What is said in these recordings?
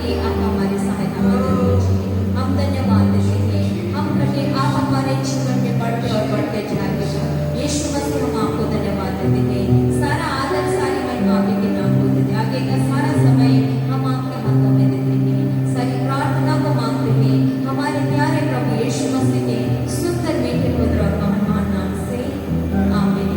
लिए आप हमारी सहायता मदद कीजिए। हम धन्यवाद देते हैं, हम कहते आप हमारे जीवन में बढ़ते और बढ़ते जाइए। यीशु मसीह हम आपको धन्यवाद देते हैं, सारा आदर सारी महिमा आपके के नाम को देते हैं। आगे का सारा समय हम आपके हाथों में देते हैं, सारी प्रार्थना को मांगते हैं हमारे प्यारे प्रभु यीशु मसीह के सुंदर मीठे पुत्र और महान नाम से, आमीन।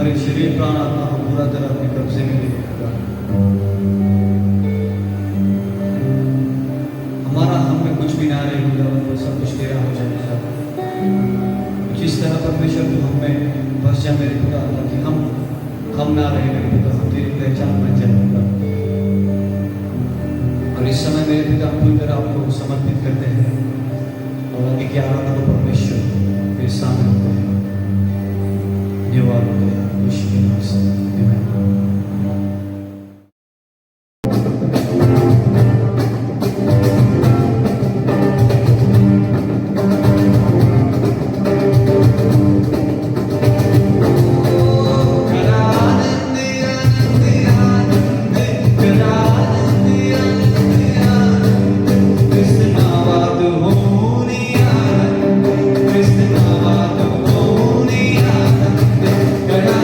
हमारे शरीर प्राण आत्मा को पूरा तरह अपने कब्जे में ले लेगा। हमारा हम में कुछ भी ना रहेगा, वो सब कुछ तेरा हो जाएगा। जिस तरह परमेश्वर तू हम में बस जा मेरे खुदा, ताकि हम ना रहे मेरे पिता, हम तेरी पहचान बन जाएगा। और इस समय मेरे पिता पूरी तरह आपको समर्पित करते हैं और आगे की आराधना को परमेश्वर मेरे सामने होते हैं। धन्यवाद होते हैं यीशु के नाम से, आमीन। Good night.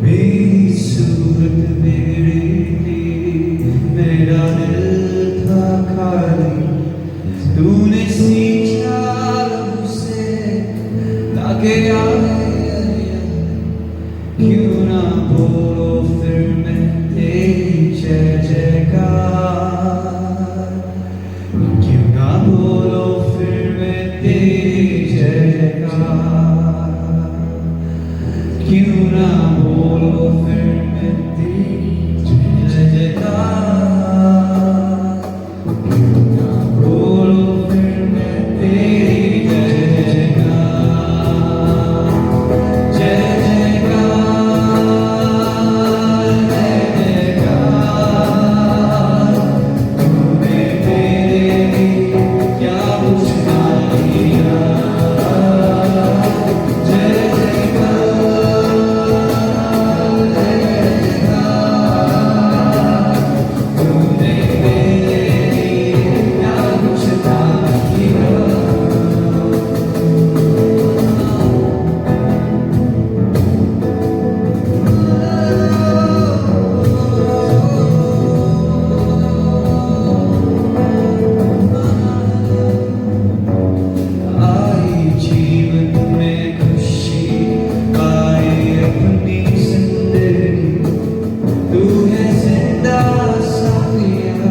मेरी सूरत मेरी थी, मेरा दिल था खाली, तूने सींचा लहू से ताकि आए, क्यों ना बोलो फिर मैं तेरी जय जयकार, क्यों ना बोलो फिर मैं तेरी जय जयकार, क्यों ना बोलो फिर मैं तेरी जय जयकार, क्यों ना बोलो फिर मैं तेरी जय जयकार, जय जयकार, जय जयकार, तूने मेरे लिए क्या कुछ ना किया, जय जयकार, तूने मेरे लिए क्या कुछ ना किया। आई जीवन में खुशी, आई अपनी जिंदगी, तू है जिंदा साथिया,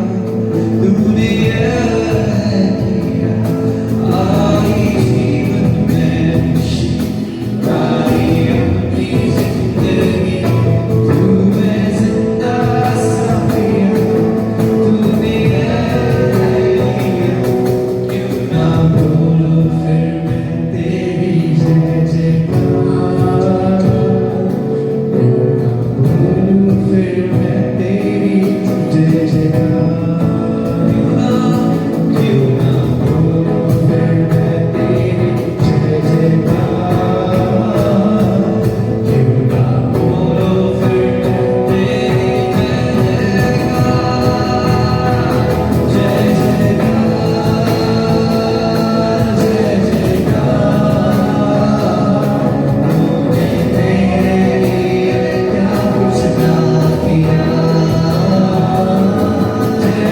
तूने यह किया। आई जीवन में खुशी, आई अपनी जिंदगी, तू है जिंदा साथिया, तूने यह किया। क्यों ना बोलो फिर मैं तेरी जय जयकार, क्यों ना बोलो फिर मैं तेरी जय जयकार, क्यों ना बोलो फिर मैं तेरी जय जयकार, क्यों ना बोलो फिर मैं तेरी जय जयकार, जय जयकार, तूने मेरे लिए क्या कुछ ना किया, जय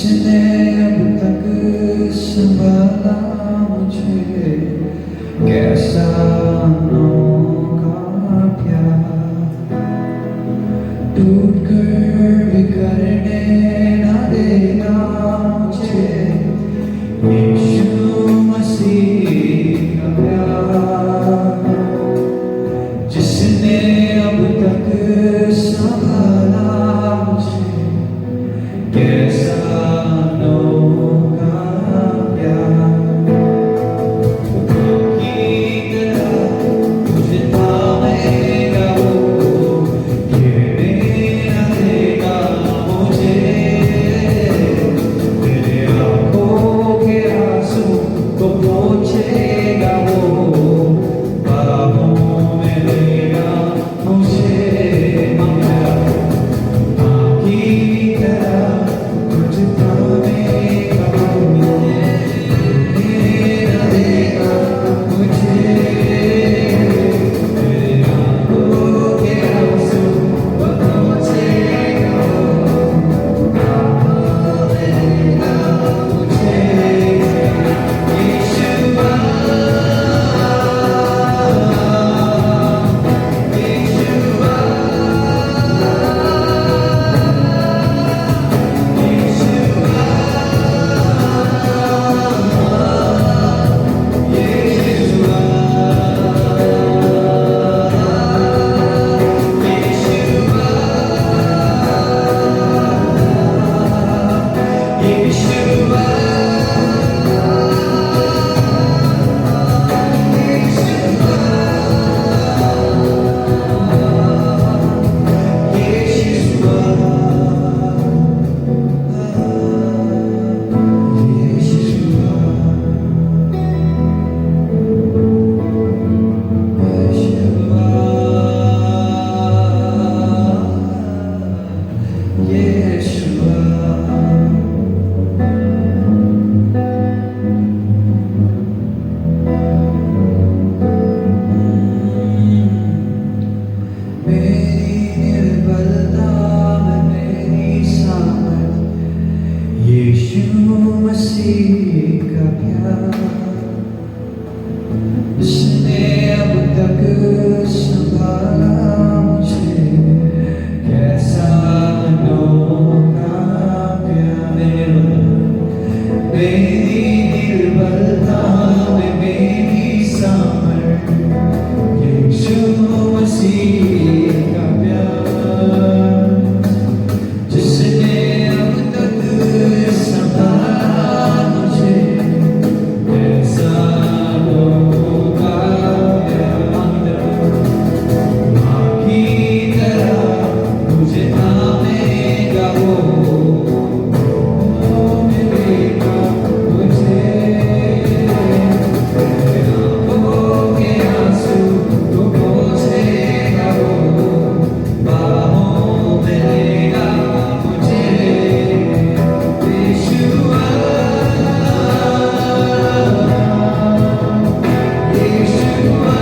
जिसने अब तक संभाला मुझे, कैसा अनोखा प्यार, टूट कर बिखरने न देगा मुझे, यीशु मसीह का प्यार। जिसने अब तक संभाला मुझे, कैसा अनोखा प्यार, की तरह मुझे थामेगा वो, घेरेगा देगा मुझे, मेरे आँखों के आंसू को पोंछेगा वो, बाहों में लेगा मुझे, की तरह मुझे थामेगा वो, घेरेगा देगा मुझे, मेरे आँखों के आंसू को पोंछेगा वो, बाहों में लेगा मुझे, यीशुआ, यीशु मसीह का प्यार, जिसने अब तक संभाला मुझे, कैसा अनोखा प्यार, मेरी निर्बलता में मेरी सामर्थ, यीशु मसीह का प्यार, जिसने अब तक संभाला मुझे, कैसा अनोखा प्यार, माँ की तरह मुझे थामेगा वो, मिलेगा मुझे, मेरे आँखों के आंसू को पोंछेगा वो, बाहों में लेगा मुझे, यीशुआ, यीशुआ,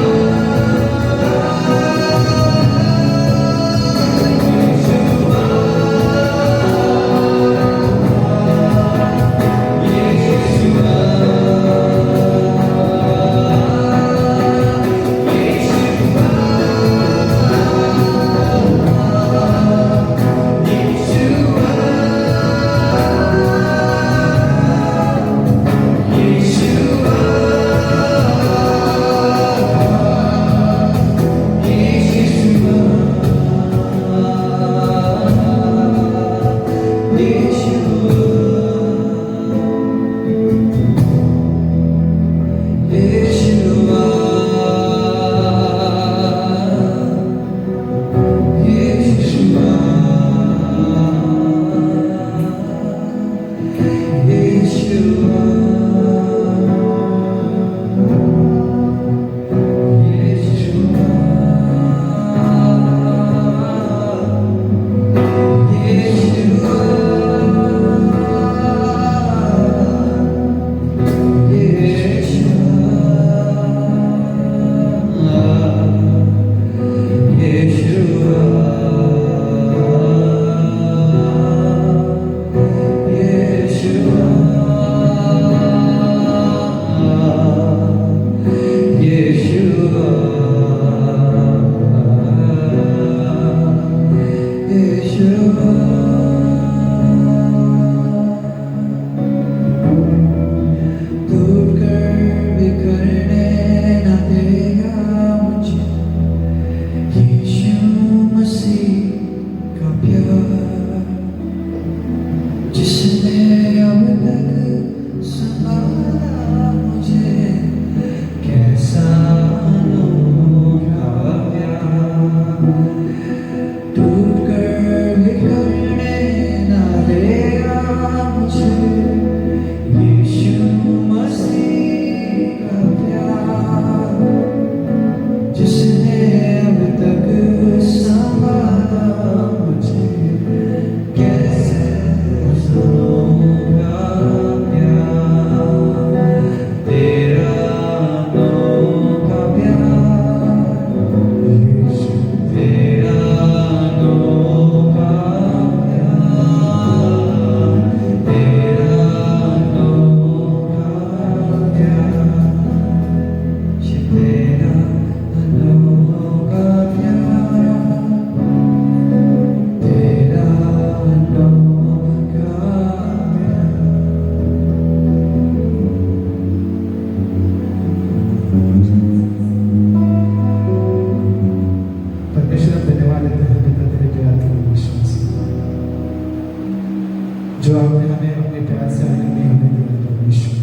ने हमें अपने प्यार से अलग नहीं होने देना परमेश्वर।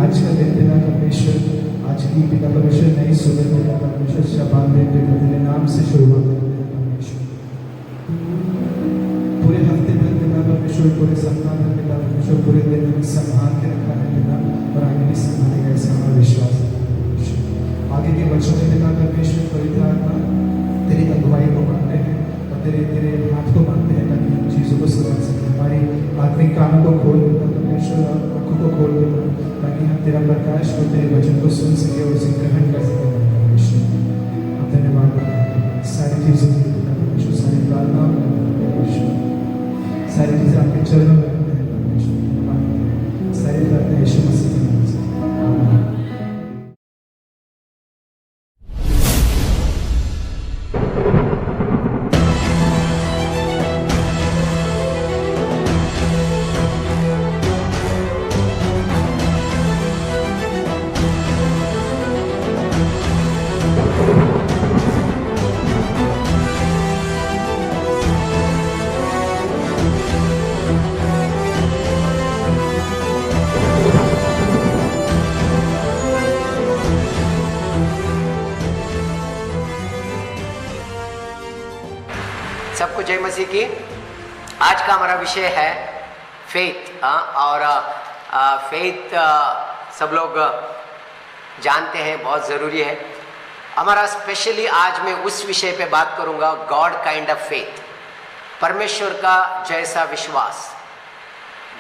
आज का दिन पिता परमेश्वर, आज की पिता परमेश्वर नई सुबह पिता परमेश्वर शबान दिन पिता तेरे नाम से शुरुआत करते हैं परमेश्वर। पूरे हफ्ते भर पिता परमेश्वर, पूरे सप्ताह भर पिता परमेश्वर, पूरे दिन हमें संभाल के रखा है पिता, और आगे भी संभालेगा ऐसा हमारा विश्वास है परमेश्वर। आगे के बच्चों में पिता परमेश्वर पवित्र आत्मा तेरी अगुवाई को मानते हैं और तेरे तेरे हाथ को मानते हैं ताकि हम चीज़ों को समझ सकें। हमारी आत्मिक कानों को खोल देता परमेश्वर और आंखों को खोल देता ताकि हम तेरा प्रकाश और तेरे वचन को सुन सके और उसे ग्रहण कर सकें परमेश्वर। हम धन्यवाद देते हैं सारी चीज़ों के लिए परमेश्वर, सारी प्रार्थनाओं में परमेश्वर, सारी चीज़ें आपके चरणों में रखते हैं परमेश्वर। सारी प्रार्थना यीशु मसीह के नाम से आमीन। सबको जय मसीह की। आज का हमारा विषय है फेथ, और फेथ सब लोग जानते हैं, बहुत ज़रूरी है। हमारा स्पेशली आज मैं उस विषय पे बात करूंगा, गॉड काइंड ऑफ फेथ, परमेश्वर का जैसा विश्वास,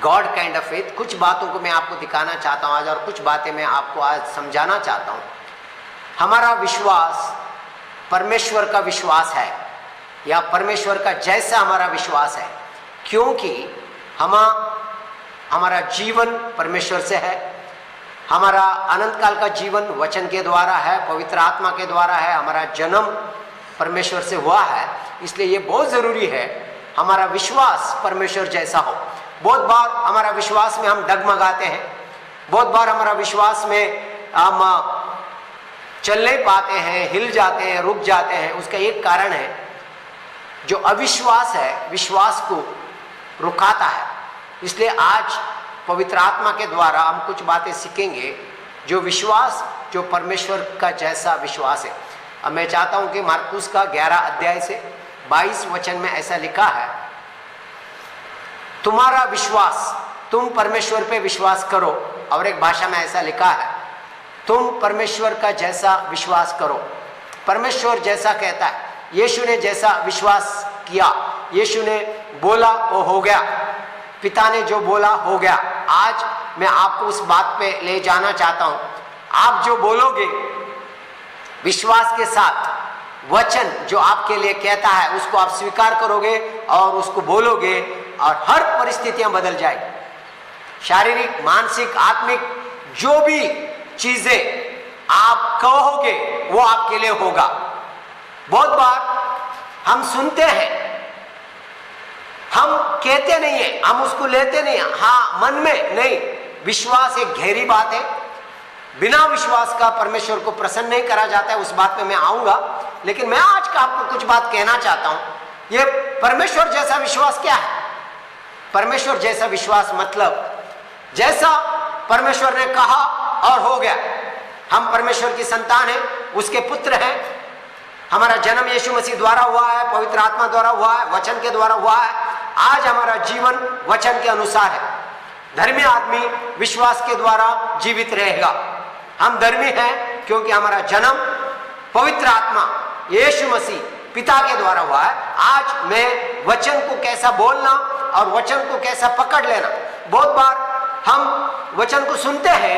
गॉड काइंड ऑफ फेथ। कुछ बातों को मैं आपको दिखाना चाहता हूँ आज, और कुछ बातें मैं आपको आज समझाना चाहता हूँ। हमारा विश्वास परमेश्वर का विश्वास है, या परमेश्वर का जैसा हमारा विश्वास है, क्योंकि हमारा जीवन परमेश्वर से है। हमारा अनंत काल का जीवन वचन के द्वारा है, पवित्र आत्मा के द्वारा है। हमारा जन्म परमेश्वर से हुआ है, इसलिए ये बहुत ज़रूरी है हमारा विश्वास परमेश्वर जैसा हो। बहुत बार हमारा विश्वास में हम डगमगाते हैं, बहुत बार हमारा विश्वास में हम चल नहीं पाते हैं, हिल जाते हैं, रुक जाते हैं। उसका एक कारण है, जो अविश्वास है विश्वास को रुकाता है। इसलिए आज पवित्र आत्मा के द्वारा हम कुछ बातें सीखेंगे, जो विश्वास, जो परमेश्वर का जैसा विश्वास है। अब मैं चाहता हूं कि मार्कुस का 11 अध्याय से 22 वचन में ऐसा लिखा है, तुम्हारा विश्वास, तुम परमेश्वर पे विश्वास करो। और एक भाषा में ऐसा लिखा है, तुम परमेश्वर का जैसा विश्वास करो। परमेश्वर जैसा कहता है, यीशु ने जैसा विश्वास किया, यीशु ने बोला वो हो गया, पिता ने जो बोला हो गया। आज मैं आपको उस बात पे ले जाना चाहता हूं। आप जो बोलोगे विश्वास के साथ, वचन जो आपके लिए कहता है उसको आप स्वीकार करोगे और उसको बोलोगे, और हर परिस्थितियां बदल जाएगी। शारीरिक, मानसिक, आत्मिक जो भी चीजें आप कहोगे वो आपके लिए होगा। बहुत बार हम सुनते हैं, हम कहते नहीं है, हम उसको लेते नहीं है, हाँ मन में नहीं। विश्वास एक गहरी बात है, बिना विश्वास का परमेश्वर को प्रसन्न नहीं करा जाता है। उस बात पे मैं आऊंगा, लेकिन मैं आज का आपको कुछ बात कहना चाहता हूं। ये परमेश्वर जैसा विश्वास क्या है? परमेश्वर जैसा विश्वास मतलब जैसा परमेश्वर ने कहा और हो गया। हम परमेश्वर की संतान हैं, उसके पुत्र हैं। हमारा जन्म यीशु मसीह द्वारा हुआ है, पवित्र आत्मा द्वारा हुआ है, वचन के द्वारा हुआ है। आज हमारा जीवन वचन के अनुसार है। धर्मी आदमी विश्वास के द्वारा जीवित रहेगा। हम धर्मी हैं क्योंकि हमारा जन्म पवित्र आत्मा यीशु मसीह पिता के द्वारा हुआ है। आज मैं वचन को कैसा बोलना और वचन को कैसा पकड़ लेना। बहुत बार हम वचन को सुनते हैं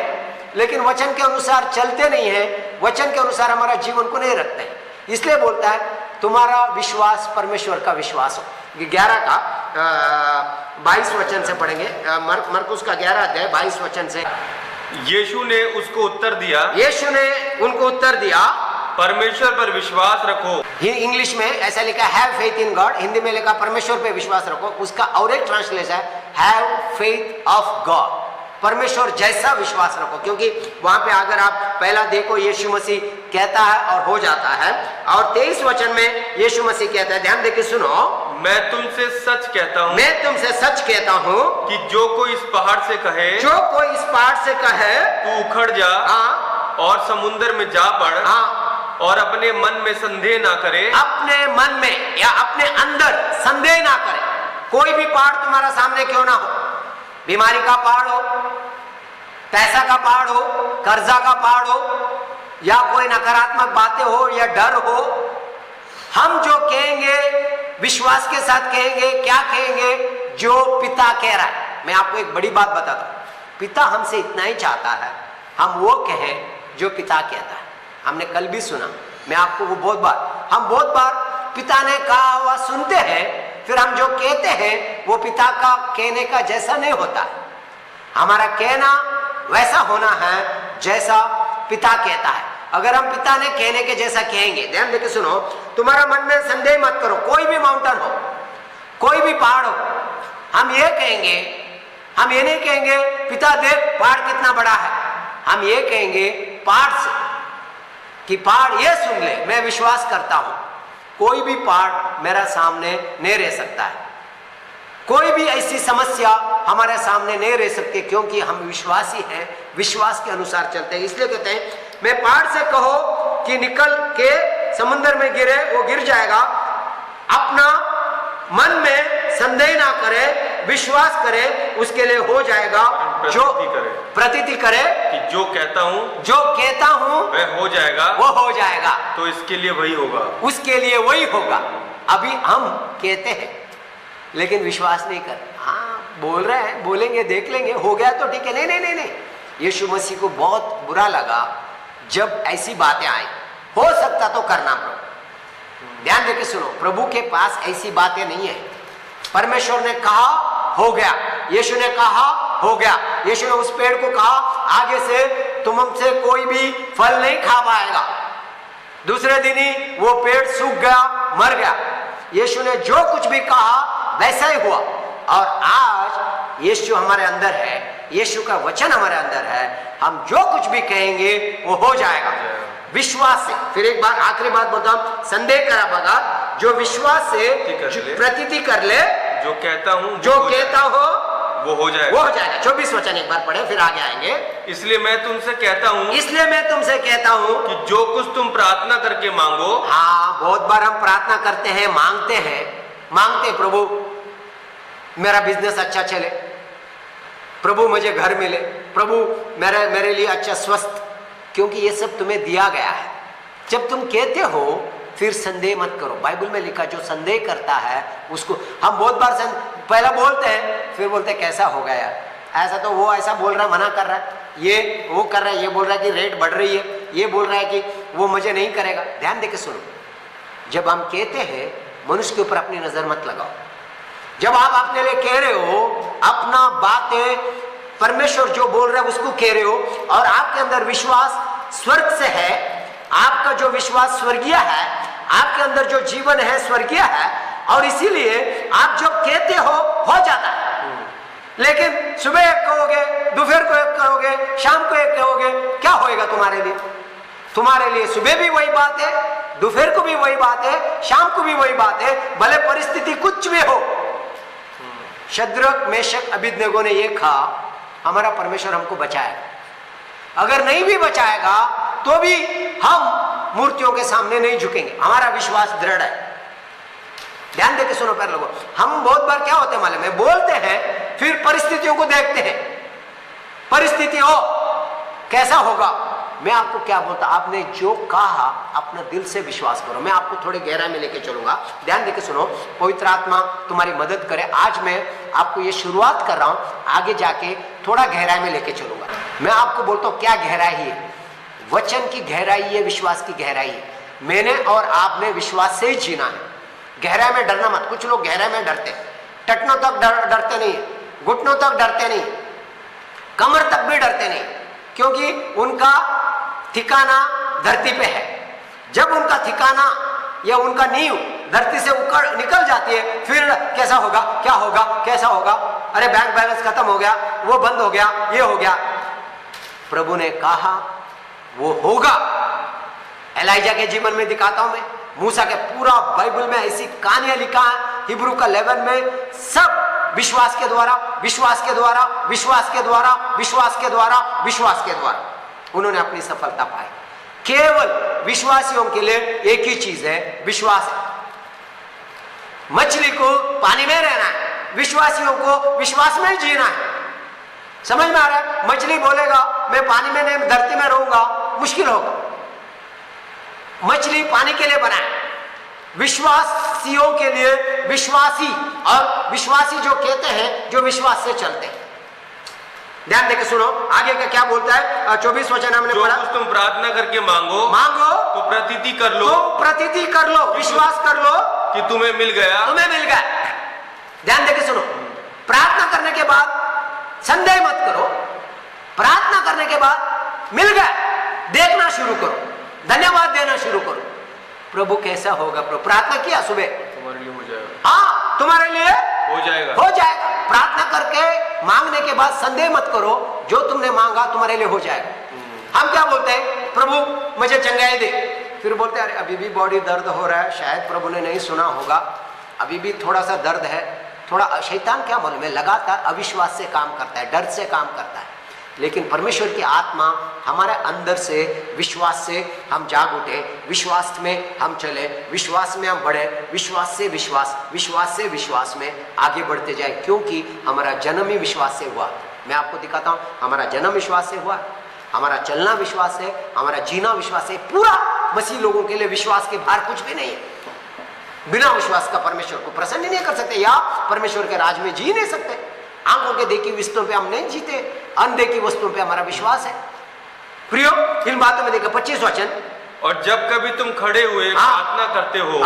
लेकिन वचन के अनुसार चलते नहीं हैं, वचन के अनुसार हमारा जीवन को नहीं रखते हैं। इसलिए बोलता है तुम्हारा विश्वास परमेश्वर का विश्वास हो। 11 का 22 वचन से पढ़ेंगे, मरकुस का 11 अध्याय 22 वचन से। यीशु ने उसको उत्तर दिया, यीशु ने उनको उत्तर दिया, परमेश्वर पर विश्वास रखो। इंग्लिश में ऐसा लिखा have faith in God, Hindi में लिखा परमेश्वर पे विश्वास रखो। उसका और एक ट्रांसलेशन है हैव फेथ ऑफ गॉड, परमेश्वर जैसा विश्वास रखो। क्योंकि वहां पे अगर आप पहला देखो, यीशु मसीह कहता है और हो जाता है। और 23 वचन में यीशु मसीह कहता है, ध्यान देके सुनो, मैं तुमसे सच कहता हूँ मैं तुमसे सच कहता हूँ कि जो कोई इस पहाड़ से कहे जो कोई इस पहाड़ से कहे तू उखड़ जा हाँ और समुद्र में जा पड़ हाँ, और अपने मन में संदेह ना करे, अपने मन में या अपने अंदर संदेह ना करे। कोई भी पहाड़ तुम्हारा सामने क्यों ना हो, बीमारी का पहाड़ हो, पैसा का पहाड़ हो, कर्जा का पहाड़ हो, या कोई नकारात्मक बातें हो या डर हो, हम जो कहेंगे विश्वास के साथ कहेंगे। क्या कहेंगे? जो पिता कह रहा है। मैं आपको एक बड़ी बात बताता हूं, पिता हमसे इतना ही चाहता है हम वो कहें जो पिता कहता है। हमने कल भी सुना, मैं आपको वो हम बहुत बार पिता ने कहा हुआ सुनते हैं, फिर हम जो कहते हैं वो पिता का कहने का जैसा नहीं होता है। हमारा कहना वैसा होना है जैसा पिता कहता है। अगर हम पिता ने कहने के जैसा कहेंगे, ध्यान देके सुनो, तुम्हारा मन में संदेह मत करो। कोई भी माउंटेन हो, कोई भी पहाड़ हो, हम ये कहेंगे, हम ये नहीं कहेंगे पिता देख पहाड़ कितना बड़ा है, हम ये कहेंगे पहाड़ से कि पहाड़ ये सुन ले, मैं विश्वास करता हूं कोई भी पहाड़ मेरा सामने नहीं रह सकता है, कोई भी ऐसी समस्या हमारे सामने नहीं रह सकती, क्योंकि हम विश्वासी हैं, विश्वास के अनुसार चलते हैं। इसलिए कहते हैं मैं पहाड़ से कहो कि निकल के समुद्र में गिरे, वो गिर जाएगा। अपना मन में संदेह ना करे, विश्वास करे, उसके लिए हो जाएगा। जो प्रतीति करे कि जो कहता हूँ वह हो जाएगा, वो हो जाएगा, तो इसके लिए वही होगा, उसके लिए वही होगा। अभी हम कहते हैं लेकिन विश्वास नहीं कर, हाँ बोल रहे हैं, बोलेंगे, देख लेंगे, हो गया तो ठीक है। नहीं नहीं नहीं नहीं, यीशु मसीह को बहुत बुरा लगा जब ऐसी बातें आई। हो सकता तो करना प्रभु। ध्यान देके सुनो, प्रभु के पास ऐसी बातें नहीं है। परमेश्वर ने कहा हो गया, यीशु ने कहा हो गया। यीशु ने उस पेड़ को कहा आगे से तुम हमसे कोई भी फल नहीं खा पाएगा। दूसरे दिन ही वो पेड़ सूख गया, मर गया। यीशु ने जो कुछ भी कहा वैसा ही हुआ। और आज यीशु हमारे अंदर है, यीशु का वचन हमारे अंदर है, हम जो कुछ भी कहेंगे वो हो जाएगा विश्वास से। फिर एक बार आखिरी बात बोलता हूं, संदेह करा बगा जो विश्वास से प्रतीति कर ले, जो कहता हूँ जो कहता हो वो हो जाएगा, वो हो जाएगा। 24 वचन एक बार पढ़े फिर आगे आएंगे। इसलिए मैं तुमसे कहता हूँ कि जो कुछ तुम प्रार्थना करके मांगो। हाँ, बहुत बार हम प्रार्थना करते हैं, मांगते प्रभु मेरा बिजनेस अच्छा चले, प्रभु मुझे घर मिले, प्रभु मेरे लिए अच्छा स्वस्थ, क्योंकि ये सब तुम्हें दिया गया है। जब तुम कहते हो फिर संदेह मत करो। बाइबल में लिखा जो संदेह करता है उसको, हम बहुत बार पहला बोलते हैं फिर बोलते हैं कैसा हो गया यार, ऐसा तो वो ऐसा बोल रहा है, मना कर रहा है, ये वो कर रहा है, ये बोल रहा है कि रेट बढ़ रही है, ये बोल रहा है कि वो मुझे नहीं करेगा। ध्यान देके सुनो, जब हम कहते हैं मनुष्य के ऊपर अपनी नजर मत लगाओ। जब आप अपने लिए कह रहे हो, अपना बातें परमेश्वर जो बोल रहा है उसको कह रहे हो, और आपके अंदर विश्वास स्वर्ग से है, आपका जो विश्वास स्वर्गीय है, आपके अंदर जो जीवन है स्वर्गीय है, और इसीलिए आप जो कहते हो जाता है। लेकिन सुबह एक कहोगे, दोपहर को एक कहोगे, शाम को एक कहोगे, क्या होएगा तुम्हारे लिए? तुम्हारे लिए सुबह भी वही बात है, दोपहर को भी वही बात है, शाम को भी वही बात है, भले परिस्थिति कुछ भी हो। शद्रक मेशक अबेदनगो ने यह कहा हमारा परमेश्वर हमको बचाएगा। अगर नहीं भी बचाएगा तो भी हम मूर्तियों के सामने नहीं झुकेंगे, हमारा विश्वास दृढ़ है। ध्यान देके सुनो प्यारे लोगों, हम बहुत बार क्या होते हैं मालूम है, बोलते हैं फिर परिस्थितियों को देखते हैं, परिस्थिति हो कैसा होगा। मैं आपको क्या बोलता, आपने जो कहा अपना दिल से विश्वास करो। मैं आपको थोड़ी गहराई में लेके चलूंगा, ध्यान देके सुनो, पवित्र आत्मा तुम्हारी मदद करे। आज मैं आपको ये शुरुआत कर रहा हूं, आगे जाके थोड़ा गहराई में लेके चलूंगा। मैं आपको बोलता हूं क्या गहराई है, वचन की गहराई है, विश्वास की गहराई है। मैंने और आपने विश्वास से ही जीना है। गहराई में डरना मत। कुछ लोग गहराई में डरते, टटनों तक डरते नहीं, घुटनों तक डरते नहीं, कमर तक भी डरते नहीं, क्योंकि उनका ठिकाना धरती पे है। जब उनका ठिकाना या उनका नींव धरती से उकड़ निकल जाती है, फिर कैसा होगा, क्या होगा, कैसा होगा, अरे बैंक बैलेंस खत्म हो गया, वो बंद हो गया, ये हो गया। प्रभु ने कहा वो होगा। एलाइजा के जीवन में दिखाता हूं मैं, मूसा के पूरा बाइबल में ऐसी कहानियां लिखा है, हिब्रू का 11 में सब विश्वास के द्वारा, विश्वास के द्वारा, विश्वास के द्वारा, विश्वास के द्वारा, विश्वास के द्वारा उन्होंने अपनी सफलता पाई। केवल विश्वासियों के लिए एक ही चीज है, विश्वास है। मछली को पानी में रहना है, विश्वासियों को विश्वास में ही जीना है। समझ में आ रहा है? मछली बोलेगा मैं पानी में नहीं धरती में रहूंगा, मुश्किल होगा। मछली पानी के लिए बना है, विश्वासियों के लिए विश्वासी, और विश्वासी जो कहते हैं जो विश्वास से चलते हैं। ध्यान देके सुनो आगे का क्या बोलता है। 24 वचन हमने जो पढ़ा, कुछ तुम प्रार्थना करके मांगो तो प्रतीति कर लो, तो प्रतीति कर लो, विश्वास कर लो कि तुम्हें मिल गया। तुम्हें मिल गया। ध्यान देके सुनो, प्रार्थना करने के बाद संदेह मत करो, प्रार्थना करने के बाद मिल गया, देखना शुरू करो, धन्यवाद देना शुरू करो। प्रभु कैसा होगा? प्रभु प्रार्थना किया सुबह, तुम्हारे लिए हो जाएगा, हाँ तुम्हारे लिए हो जाएगा, हो जाएगा। प्रार्थना करके मांगने के बाद संदेह मत करो, जो तुमने मांगा तुम्हारे लिए हो जाएगा। हम क्या बोलते हैं? प्रभु मुझे चंगाई दे, फिर बोलते हैं अरे अभी भी बॉडी दर्द हो रहा है, शायद प्रभु ने नहीं सुना होगा, अभी भी थोड़ा सा दर्द है, थोड़ा। शैतान क्या मालूम है, लगातार अविश्वास से काम करता है, डर से काम करता है। लेकिन परमेश्वर की आत्मा हमारे अंदर से, विश्वास से हम जाग उठे, विश्वास में हम चले, विश्वास में हम बढ़े, विश्वास से विश्वास, विश्वास से विश्वास में आगे बढ़ते जाए, क्योंकि हमारा जन्म ही विश्वास से हुआ। मैं आपको दिखाता हूँ, हमारा जन्म विश्वास से हुआ, हमारा चलना विश्वास है, हमारा जीना विश्वास है। पूरा मसीह लोगों के लिए विश्वास के बाहर कुछ भी नहीं है। बिना विश्वास का परमेश्वर को प्रसन्न नहीं कर सकते, या परमेश्वर के राज में जी नहीं सकते। आंखों के देखी वस्तुओं पे हम नहीं जीते, अनदेखी वस्तुओं पे हमारा विश्वास है। प्रियो, इन बातों में देखो 25 वचन, और जब कभी तुम खड़े हुए प्रार्थना करते हो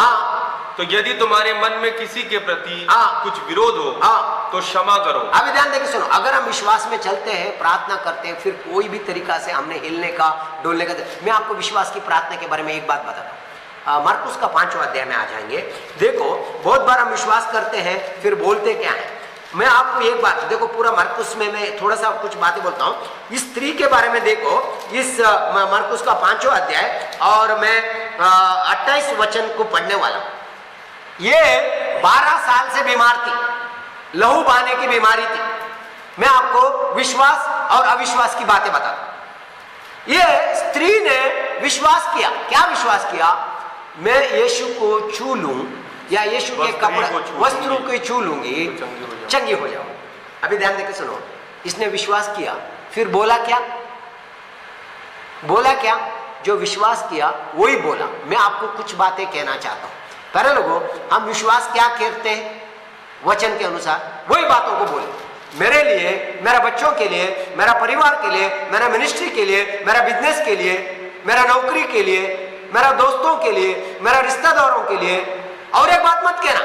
तो यदि तुम्हारे मन में किसी के प्रति कुछ विरोध हो तो क्षमा करो। अभी ध्यान देके सुनो, अगर हम विश्वास में चलते हैं, प्रार्थना करते हैं, फिर कोई भी तरीका से हमने हिलने का, डोलने का, मैं आपको विश्वास की प्रार्थना के बारे में एक बात बताता हूँ। मरकुस का 5वां अध्याय में आ जाएंगे। देखो, बहुत बार हम विश्वास करते हैं, फिर बोलते क्या है। मैं आपको एक बात देखो, पूरा मरकुस में मैं थोड़ा सा कुछ बातें बोलता हूँ। इस स्त्री के बारे में देखो, इस मरकुस का 5वां अध्याय, और मैं 28 वचन को पढ़ने वाला हूँ। ये 12 साल से बीमार थी, लहू बहाने की बीमारी थी। मैं आपको विश्वास और अविश्वास की बातें बताता हूँ। ये स्त्री ने विश्वास किया। क्या विश्वास किया? मैं यीशु को छू लूं, या यीशु के कपड़े, वस्त्रों को छू लूंगी, चंगी हो जाओ। अभी ध्यान देकर सुनो, इसने विश्वास किया, फिर बोला क्या? बोला क्या? जो विश्वास किया वही बोला। मैं आपको कुछ बातें कहना चाहता हूं। पहले लोगों, हम विश्वास क्या करते हैं? वचन के अनुसार वही बातों को बोले। मेरे लिए, मेरे बच्चों के लिए, मेरा परिवार के लिए, मेरा मिनिस्ट्री के लिए, मेरा बिजनेस के लिए, मेरा नौकरी के लिए, मेरा दोस्तों के लिए, मेरा रिश्तेदारों के लिए। और एक बात मत कहना,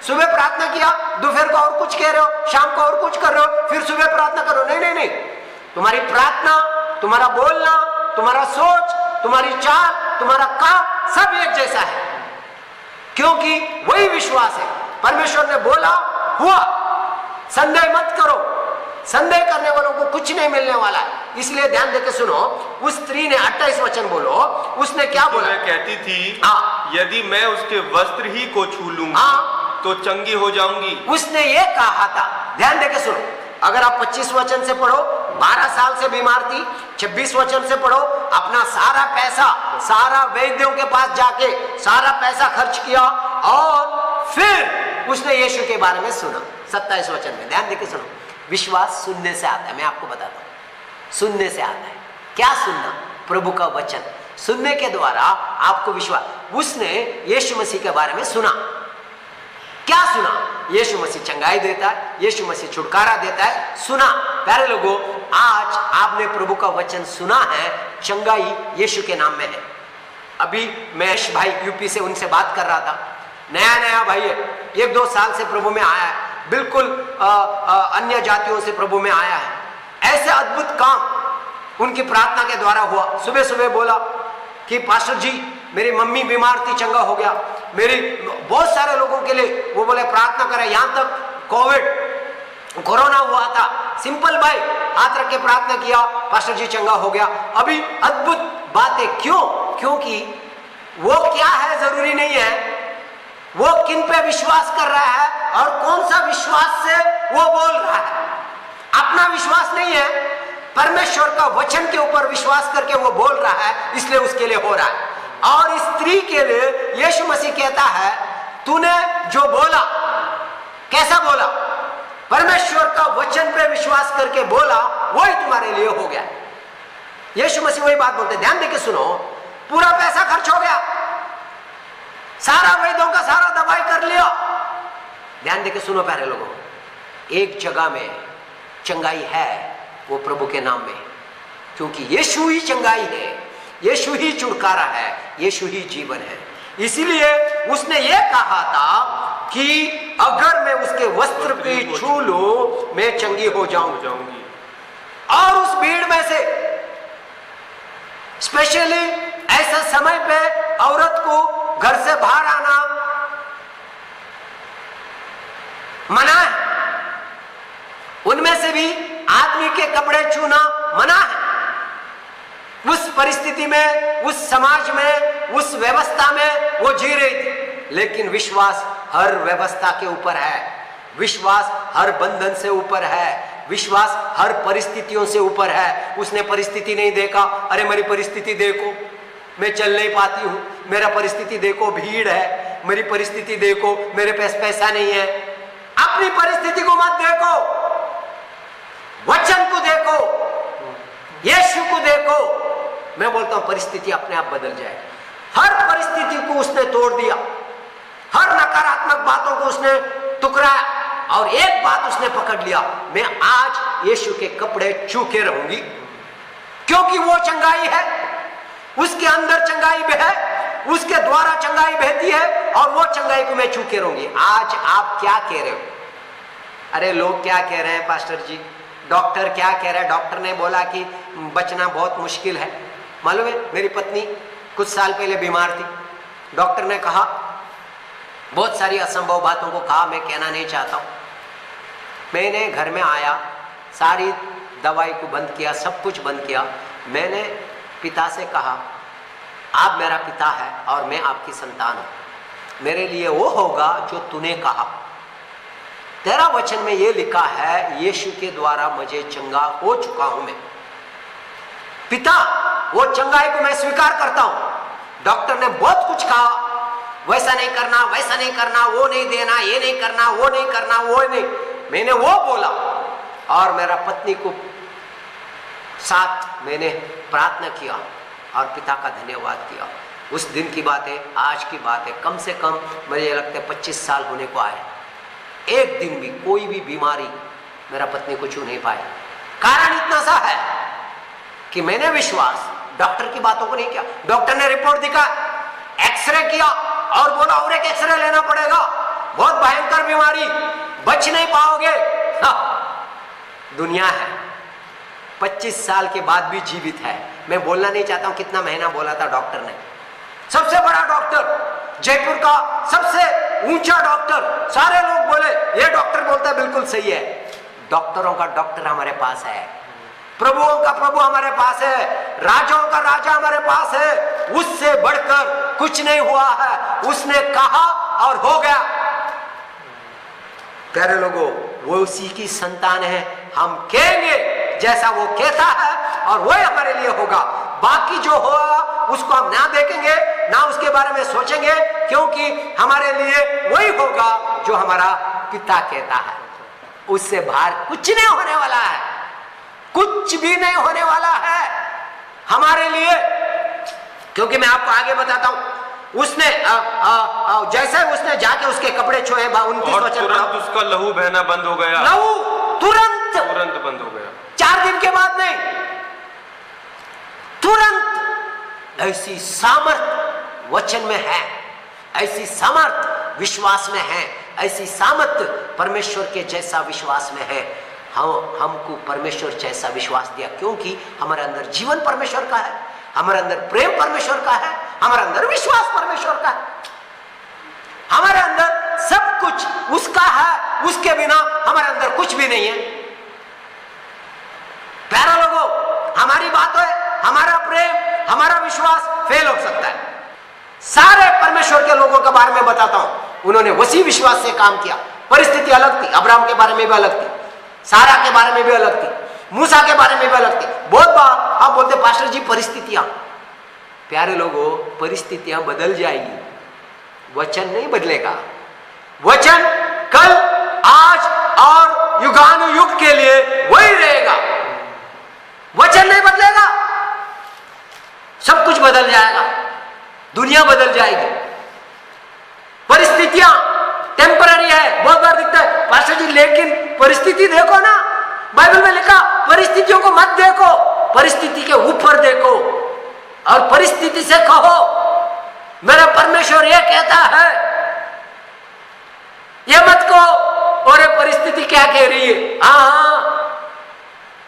सुबह प्रार्थना किया, दोपहर को और कुछ कह रहे हो, शाम को और कुछ कर रहे हो, फिर सुबह प्रार्थना करो। नहीं नहीं नहीं, तुम्हारी प्रार्थना, तुम्हारा बोलना, तुम्हारा सोच, तुम्हारी चाल, तुम्हारा काम सब एक जैसा है, क्योंकि वही विश्वास है। परमेश्वर ने बोला, हुआ। संदेह मत करो, संदेह करने वालों को कुछ नहीं मिलने वाला है। इसलिए ध्यान देके सुनो, उस स्त्री ने 28 वचन बोलो, उसने क्या बोला? कहती थी यदि मैं उसके वस्त्र ही को छू लूंगी तो चंगी हो जाऊंगी। उसने ये कहा था। ध्यान देके सुनो, अगर आप 25 वचन से पढ़ो, 12 साल से बीमार थी। 26 वचन से पढ़ो, अपना सारा पैसा, सारा वैद्यों के पास जाके सारा पैसा खर्च किया, और फिर उसने यीशु के बारे में सुना। 27 वचन में ध्यान देके सुनो, विश्वास सुनने से आता है। मैं आपको बताता हूं, सुनने से आता है। क्या सुनना? प्रभु का वचन सुनने के द्वारा आपको विश्वास। उसने यीशु मसीह के बारे में सुना। क्या सुना? यीशु मसीह चंगाई देता है, यीशु मसीह छुटकारा देता है, सुना। प्यारे लोगों, आज आपने प्रभु का वचन सुना है, चंगाई यीशु के नाम में है। अभी मैं भाई यूपी से, उनसे बात कर रहा था। नया नया भाई है, 1-2 साल से प्रभु में आया है, बिल्कुल अन्य जातियों से प्रभु में आया है। ऐसे अद्भुत काम उनकी प्रार्थना के द्वारा हुआ। सुबह सुबह बोला कि पास्टर जी, मेरी मम्मी बीमार थी, चंगा हो गया। मेरी बहुत सारे लोगों के लिए वो बोले प्रार्थना करें। यहां तक कोरोना हुआ था, सिंपल भाई हाथ रख के प्रार्थना किया, पास्टर जी चंगा हो गया। अभी अद्भुत बातें। क्यों? क्योंकि वो क्या है जरूरी नहीं है, वो किन पे विश्वास कर रहा है और कौन सा विश्वास से वो बोल रहा है। अपना विश्वास नहीं है, परमेश्वर का वचन के ऊपर विश्वास करके वो बोल रहा है, इसलिए उसके लिए हो रहा है। और स्त्री के लिए यीशु मसीह कहता है, तूने जो बोला, कैसा बोला? परमेश्वर का वचन पे विश्वास करके बोला, वही तुम्हारे लिए हो गया। यीशु मसीह वही बात बोलते, ध्यान देके सुनो। पूरा पैसा खर्च हो गया, सारा वैद्यों का सारा दवाई कर लिया। ध्यान देके सुनो प्यारे लोगों, एक जगह में चंगाई है, वो प्रभु के नाम में, क्योंकि यीशु ही चंगाई है, यीशु ही छुटकारा है, यीशु ही जीवन है। इसीलिए उसने ये कहा था कि अगर मैं उसके वस्त्र पे छू लूं, मैं चंगी हो जाऊंगी। और उस भीड़ में से स्पेशली ऐसा समय पे औरत को घर से बाहर आना मना है, उनमें से भी आदमी के कपड़े छूना मना है। उस परिस्थिति में, उस समाज में, उस व्यवस्था में वो जी रही थी। लेकिन विश्वास हर व्यवस्था के ऊपर है, विश्वास हर बंधन से ऊपर है, विश्वास हर परिस्थितियों से ऊपर है। उसने परिस्थिति नहीं देखा, अरे मेरी परिस्थिति देखो, मैं चल नहीं पाती हूं, मेरा परिस्थिति देखो, भीड़ है, मेरी परिस्थिति देखो, मेरे पास पैसा नहीं है। अपनी परिस्थिति को मत देखो, वचन को देखो, यीशु को देखो। मैं बोलता हूं परिस्थिति अपने आप बदल जाए। हर परिस्थिति को उसने तोड़ दिया, हर नकारात्मक बातों को उसने टुकराया और एक बात उसने पकड़ लिया, मैं आज यीशु के कपड़े छू के रहूंगी, क्योंकि वो चंगाई है, उसके अंदर चंगाई है, उसके द्वारा चंगाई बहती है और वो चंगाई को मैं छू के रहूंगी। आज आप क्या कह रहे हो? अरे लोग क्या कह रहे हैं पास्टर जी, डॉक्टर क्या कह रहा है, डॉक्टर ने बोला कि बचना बहुत मुश्किल है। मालूम है, मेरी पत्नी कुछ साल पहले बीमार थी, डॉक्टर ने कहा, बहुत सारी असंभव बातों को कहा, मैं कहना नहीं चाहता हूं। मैंने घर में आया, सारी दवाई को बंद किया, सब कुछ बंद किया। मैंने पिता से कहा, आप मेरा पिता है और मैं आपकी संतान हूं, मेरे लिए वो होगा जो तूने कहा। तेरा वचन में ये लिखा है, यीशु के द्वारा मुझे चंगा हो चुका हूं मैं। पिता, वो चंगाई को मैं स्वीकार करता हूं। डॉक्टर ने बहुत कुछ कहा, वैसा नहीं करना, वैसा नहीं करना, वो नहीं देना, ये नहीं करना, वो नहीं करना, वो नहीं। मैंने वो बोला और मेरा पत्नी को साथ मैंने प्रार्थना किया और पिता का धन्यवाद किया। उस दिन की बात है, आज की बात है, कम से कम मुझे लगता है 25 साल होने को आए। एक दिन भी कोई भी बीमारी मेरा पत्नी को छू नहीं पाया। कारण इतना सा है कि मैंने विश्वास डॉक्टर की बातों को नहीं किया। डॉक्टर ने रिपोर्ट दिखा, एक्सरे किया और बोला और एक एक्सरे लेना पड़ेगा, बहुत भयंकर बीमारी, बच नहीं पाओगे। दुनिया है, 25 साल के बाद भी जीवित है। मैं बोलना नहीं चाहता हूं कितना महीना बोला था डॉक्टर ने। सबसे बड़ा डॉक्टर, जयपुर का सबसे ऊंचा डॉक्टर, सारे लोग बोले ये डॉक्टर बोलता है बिल्कुल सही है। डॉक्टरों का डॉक्टर हमारे पास है, प्रभुओं का प्रभु हमारे पास है, राजाओं का राजा हमारे पास है। उससे बढ़कर कुछ नहीं हुआ है, उसने कहा और हो गया। प्यारे लोगों, वो उसी की संतान है। हम कहेंगे जैसा वो कहता है और वही हमारे लिए होगा। बाकी जो होगा उसको हम ना देखेंगे, ना उसके बारे में सोचेंगे, क्योंकि हमारे लिए वही होगा जो हमारा पिता कहता है। उससे बाहर कुछ नहीं होने वाला है, कुछ भी नहीं होने वाला है हमारे लिए। क्योंकि मैं आपको आगे बताता हूं, उसने जैसे उसने जाके उसके कपड़े छुए, 29 वचन, तुरंत उसका लहू बहना बंद हो गया। लहू तुरंत बंद हो गया, 4 दिन के बाद नहीं, तुरंत। ऐसी सामर्थ वचन में है, ऐसी सामर्थ विश्वास में है, ऐसी सामर्थ परमेश्वर के जैसा विश्वास में है। हमको परमेश्वर जैसा विश्वास दिया, क्योंकि हमारे अंदर जीवन परमेश्वर का है, हमारे अंदर प्रेम परमेश्वर का है, हमारे अंदर विश्वास परमेश्वर का है, हमारे अंदर सब कुछ उसका है। उसके बिना हमारे अंदर कुछ भी नहीं है। प्यारे लोगों, हमारी बात है, हमारा प्रेम, हमारा विश्वास फेल हो सकता है। सारे परमेश्वर के लोगों के बारे में बताता हूं, उन्होंने वसी विश्वास से काम किया। परिस्थिति अलग थी, अब्राहम के बारे में भी अलग थी, सारा के बारे में भी अलग थी, मूसा के बारे में भी अलग थी। बहुत बार आप बोलते पास्टर जी परिस्थितियां, प्यारे लोगों परिस्थितियां बदल जाएगी, वचन नहीं बदलेगा। वचन कल, आज और युगानुयुग के लिए वही रहेगा। वचन नहीं बदलेगा, सब कुछ बदल जाएगा, दुनिया बदल जाएगी। परिस्थितियां टेम्पररी है, बहुत बार दिखता है पास्टर जी लेकिन परिस्थिति देखो ना, बाइबल में लिखा परिस्थितियों को मत देखो, परिस्थिति के ऊपर देखो और परिस्थिति से कहो मेरा परमेश्वर ये कहता है, ये मत कहो और ये परिस्थिति क्या कह रही है। हाँ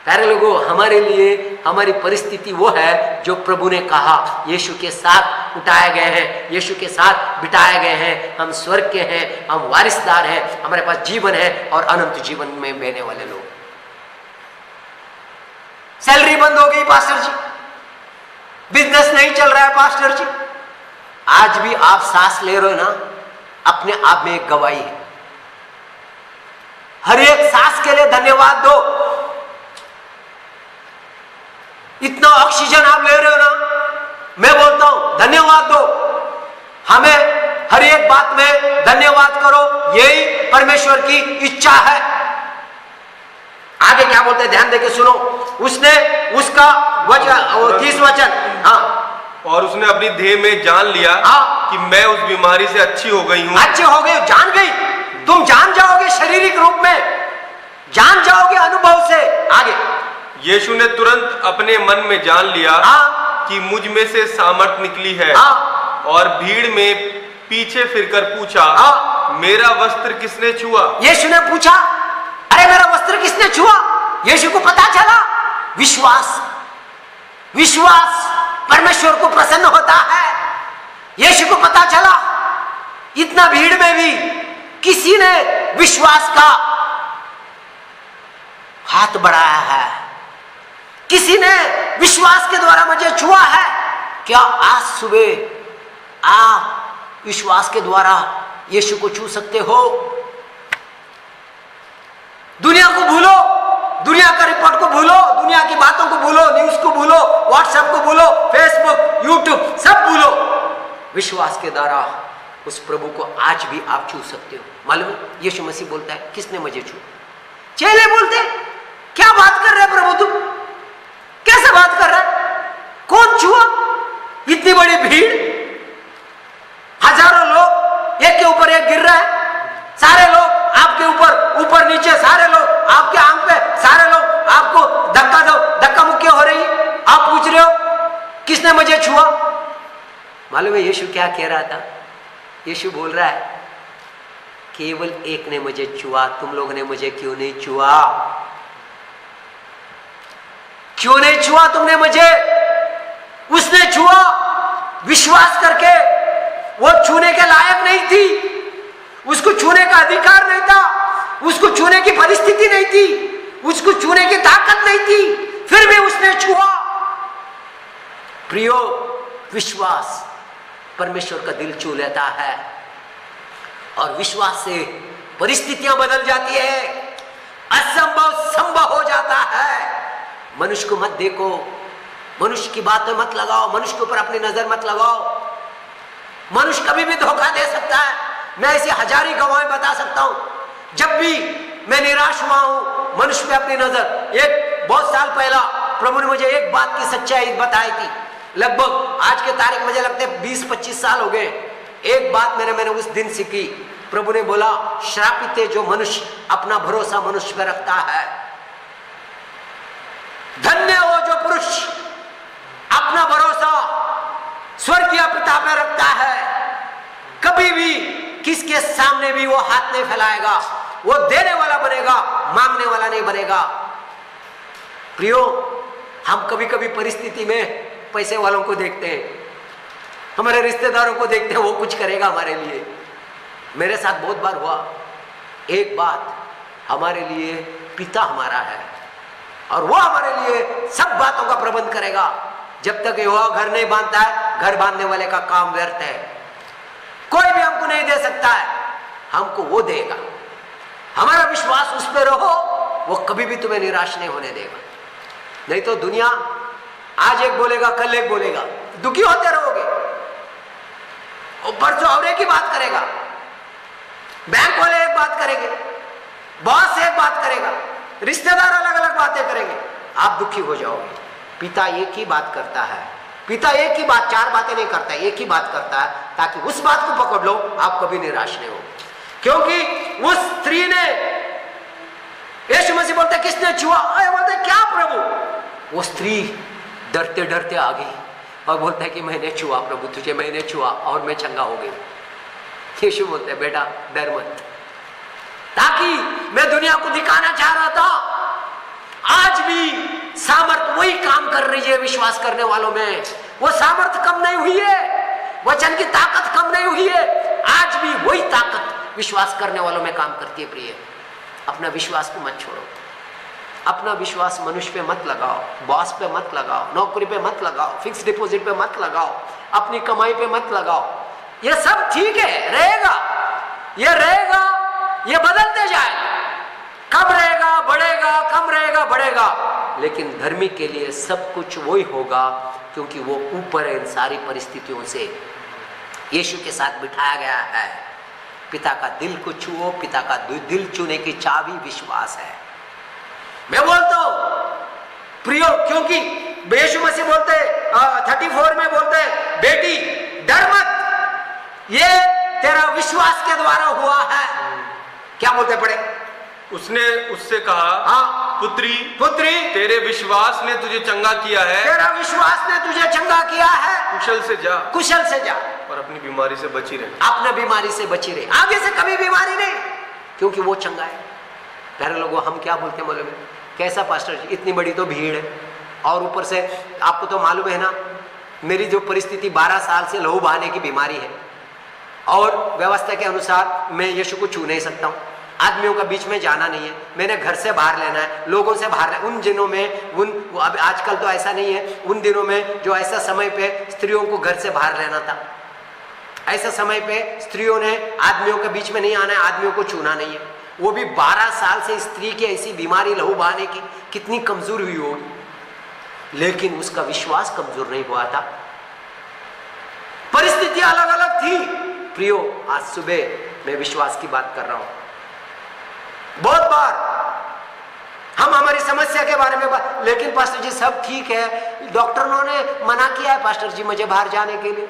प्यारे लोगों, हमारे लिए हमारी परिस्थिति वो है जो प्रभु ने कहा, यीशु के साथ उठाए गए हैं, यीशु के साथ बिठाए गए हैं, हम स्वर्ग के हैं, हम वारिसदार हैं, हमारे पास जीवन है और अनंत जीवन में बहने वाले लोग। सैलरी बंद हो गई पास्टर जी, बिजनेस नहीं चल रहा है पास्टर जी, आज भी आप सांस ले रहे हो ना, अपने आप में एक गवाही है। हर एक सांस के लिए धन्यवाद दो। इतना ऑक्सीजन आप ले रहे हो ना, मैं बोलता हूं धन्यवाद दो। हमें हर एक बात में धन्यवाद करो, यही परमेश्वर की इच्छा है। आगे क्या बोलते हैं ध्यान देके सुनो। उसने उसका वचन 30 वचन, हाँ, और उसने अपनी देह में जान लिया कि मैं उस बीमारी से अच्छी हो गई हूं। अच्छे हो गए, जान गई, तुम जान जाओगे शारीरिक रूप में, जान जाओगे अनुभव से। आगे यीशु ने तुरंत अपने मन में जान लिया कि मुझ में से सामर्थ निकली है, और भीड़ में पीछे फिरकर पूछा, मेरा वस्त्र किसने छुआ? यीशु ने पूछा, अरे मेरा वस्त्र किसने छुआ? यीशु को पता चला विश्वास, विश्वास परमेश्वर को प्रसन्न होता है। यीशु को पता चला इतना भीड़ में भी किसी ने विश्वास का हाथ बढ़ाया है, किसी ने विश्वास के द्वारा मुझे छुआ है। क्या आज सुबह आप विश्वास के द्वारा यीशु को छू सकते हो? दुनिया को भूलो, दुनिया का रिपोर्ट को भूलो, दुनिया की बातों को भूलो, न्यूज को भूलो, व्हाट्सएप को भूलो, फेसबुक, यूट्यूब सब भूलो। विश्वास के द्वारा उस प्रभु को आज भी आप छू सकते हो। मालूम है यीशु मसीह बोलता है किसने मुझे छुआ? चेले बोलते क्या बात कर रहे हैं प्रभु, तुम कैसे बात कर रहा है? कौन छुआ? इतनी बड़ी भीड़, हजारों लोग एक के ऊपर एक गिर रहा है, सारे लोग आपके ऊपर, ऊपर नीचे सारे लोग आपके आंख पे, सारे लोग आपको धक्का दो, धक्का मुक्की हो रही, आप पूछ रहे हो किसने मुझे छुआ? मालूम है यीशु क्या कह रहा था? यीशु बोल रहा है केवल एक ने मुझे छुआ, तुम लोगों ने मुझे क्यों नहीं छुआ? क्यों नहीं छुआ तुमने मुझे? उसने छुआ विश्वास करके, वो छूने के लायक नहीं थी, उसको छूने का अधिकार नहीं था, उसको छूने की परिस्थिति नहीं थी, उसको छूने की ताकत नहीं थी, फिर भी उसने छुआ। प्रियो, विश्वास परमेश्वर का दिल छू लेता है और विश्वास से परिस्थितियां बदल जाती है, असंभव संभव हो जाता है। मनुष्य को मत देखो, मनुष्य की बातें मत लगाओ, मनुष्य के ऊपर अपनी नजर मत लगाओ। मनुष्य कभी भी धोखा दे सकता है। मैं ऐसी हजारी गवाहें बता सकता हूं। जब भी मैं निराश हुआ हूं, मनुष्य पे अपनी नजर, एक बहुत साल पहला प्रभु ने मुझे एक बात की सच्चाई बताई थी, लगभग आज के तारीख मुझे लगता है 20-25 साल हो गए। एक बात मैंने उस दिन सीखी। प्रभु ने बोला श्रापित है जो मनुष्य अपना भरोसा मनुष्य पर रखता है, धन्य वो जो पुरुष अपना भरोसा स्वर्गीय पिता पर रखता है। कभी भी किसके सामने भी वो हाथ नहीं फैलाएगा, वो देने वाला बनेगा, मांगने वाला नहीं बनेगा। प्रियो, हम कभी कभी परिस्थिति में पैसे वालों को देखते हैं, हमारे रिश्तेदारों को देखते हैं, वो कुछ करेगा हमारे लिए। मेरे साथ बहुत बार हुआ। एक बात, हमारे लिए पिता हमारा है और वो हमारे लिए सब बातों का प्रबंध करेगा। जब तक यहोवा घर नहीं बांधता है, घर बांधने वाले का काम व्यर्थ है। कोई भी हमको नहीं दे सकता है। हमको वो देगा। हमारा विश्वास उस पर रहो, वो कभी भी तुम्हें निराश नहीं होने देगा। नहीं तो दुनिया आज एक बोलेगा, कल एक बोलेगा, दुखी होते रहोगे। ऊपर जो और एक ही बात करेगा, बैंक वाले एक बात करेंगे, बॉस एक बात करेगा, रिश्तेदार अलग अलग बातें करेंगे, आप दुखी हो जाओगे। पिता एक ही बात करता है, पिता एक ही बात, चार बातें नहीं करता, एक ही बात करता है, ताकि उस बात को पकड़ लो, आप कभी निराश नहीं हो। क्योंकि उस स्त्री ने, यीशु मसीह बोलते किसने छुआ, बोलते क्या प्रभु, वो स्त्री डरते डरते आ गई और बोलता है कि मैंने छुआ प्रभु, तुझे मैंने छुआ और मैं चंगा हो गई। यीशु बोलते हैं बेटा डर मत, ताकि मैं दुनिया को दिखाना चाह रहा था, आज भी सामर्थ वही काम कर रही है विश्वास करने वालों में। वो सामर्थ कम नहीं हुई है, वचन की ताकत कम नहीं हुई है, आज भी वही ताकत विश्वास करने वालों में काम करती है। प्रिय, अपना विश्वास को मत छोड़ो, अपना विश्वास मनुष्य पे मत लगाओ, बॉस पे मत लगाओ, नौकरी पे मत लगाओ, फिक्स डिपॉजिट पे मत लगाओ, अपनी कमाई पे मत लगाओ। ये सब ठीक है, रहेगा, ये रहेगा, ये बदलते जाएगा, कम रहेगा बढ़ेगा, कम रहेगा बढ़ेगा, लेकिन धर्मी के लिए सब कुछ वही होगा, क्योंकि वो ऊपर है इन सारी परिस्थितियों से, यीशु के साथ बिठाया गया है। पिता का दिल को छुओ, पिता का दिल छूने की चाबी विश्वास है। मैं बोलता हूं प्रियो, क्योंकि यीशु मसीह बोलते 34 में बोलते बेटी डर मत, ये तेरा विश्वास के द्वारा हुआ है। क्या बोलते पड़े, उसने उससे कहा, हाँ पुत्री पुत्री तेरे विश्वास ने तुझे चंगा किया है, तेरा विश्वास ने तुझे चंगा किया है, कुशल से जा, कुशल से जा और अपनी बीमारी से बची रहे। अपने बीमारी से बची रहे, आगे से कभी बीमारी नहीं, क्योंकि वो चंगा है। प्यारे लोगों, हम क्या बोलते हैं मालूम है, कैसा पास्टर जी, इतनी बड़ी तो भीड़ है, और ऊपर से आपको तो मालूम है ना मेरी जो परिस्थिति 12 साल से लहू बहाने की बीमारी है, और व्यवस्था के अनुसार मैं यीशु को छू नहीं सकता हूँ, आदमियों का बीच में जाना नहीं है, मैंने घर से बाहर लेना है, लोगों से बाहर। उन दिनों में अब आजकल तो ऐसा नहीं है, उन दिनों में जो ऐसा समय पे स्त्रियों को घर से बाहर लेना था, ऐसा समय पे स्त्रियों ने आदमियों के बीच में नहीं आना है, आदमियों को छूना नहीं है। वो भी 12 साल से स्त्री की ऐसी बीमारी लहू बहाने की कितनी कमजोर हुई होगी, लेकिन उसका विश्वास कमजोर नहीं हुआ था। परिस्थिति अलग अलग थी। प्रियो, आज सुबह मैं विश्वास की बात कर रहा हूं। बहुत बार हम हमारी समस्या के बारे में बात, लेकिन पास्टर जी सब ठीक है, डॉक्टरों ने मना किया है पास्टर जी मुझे बाहर जाने के लिए,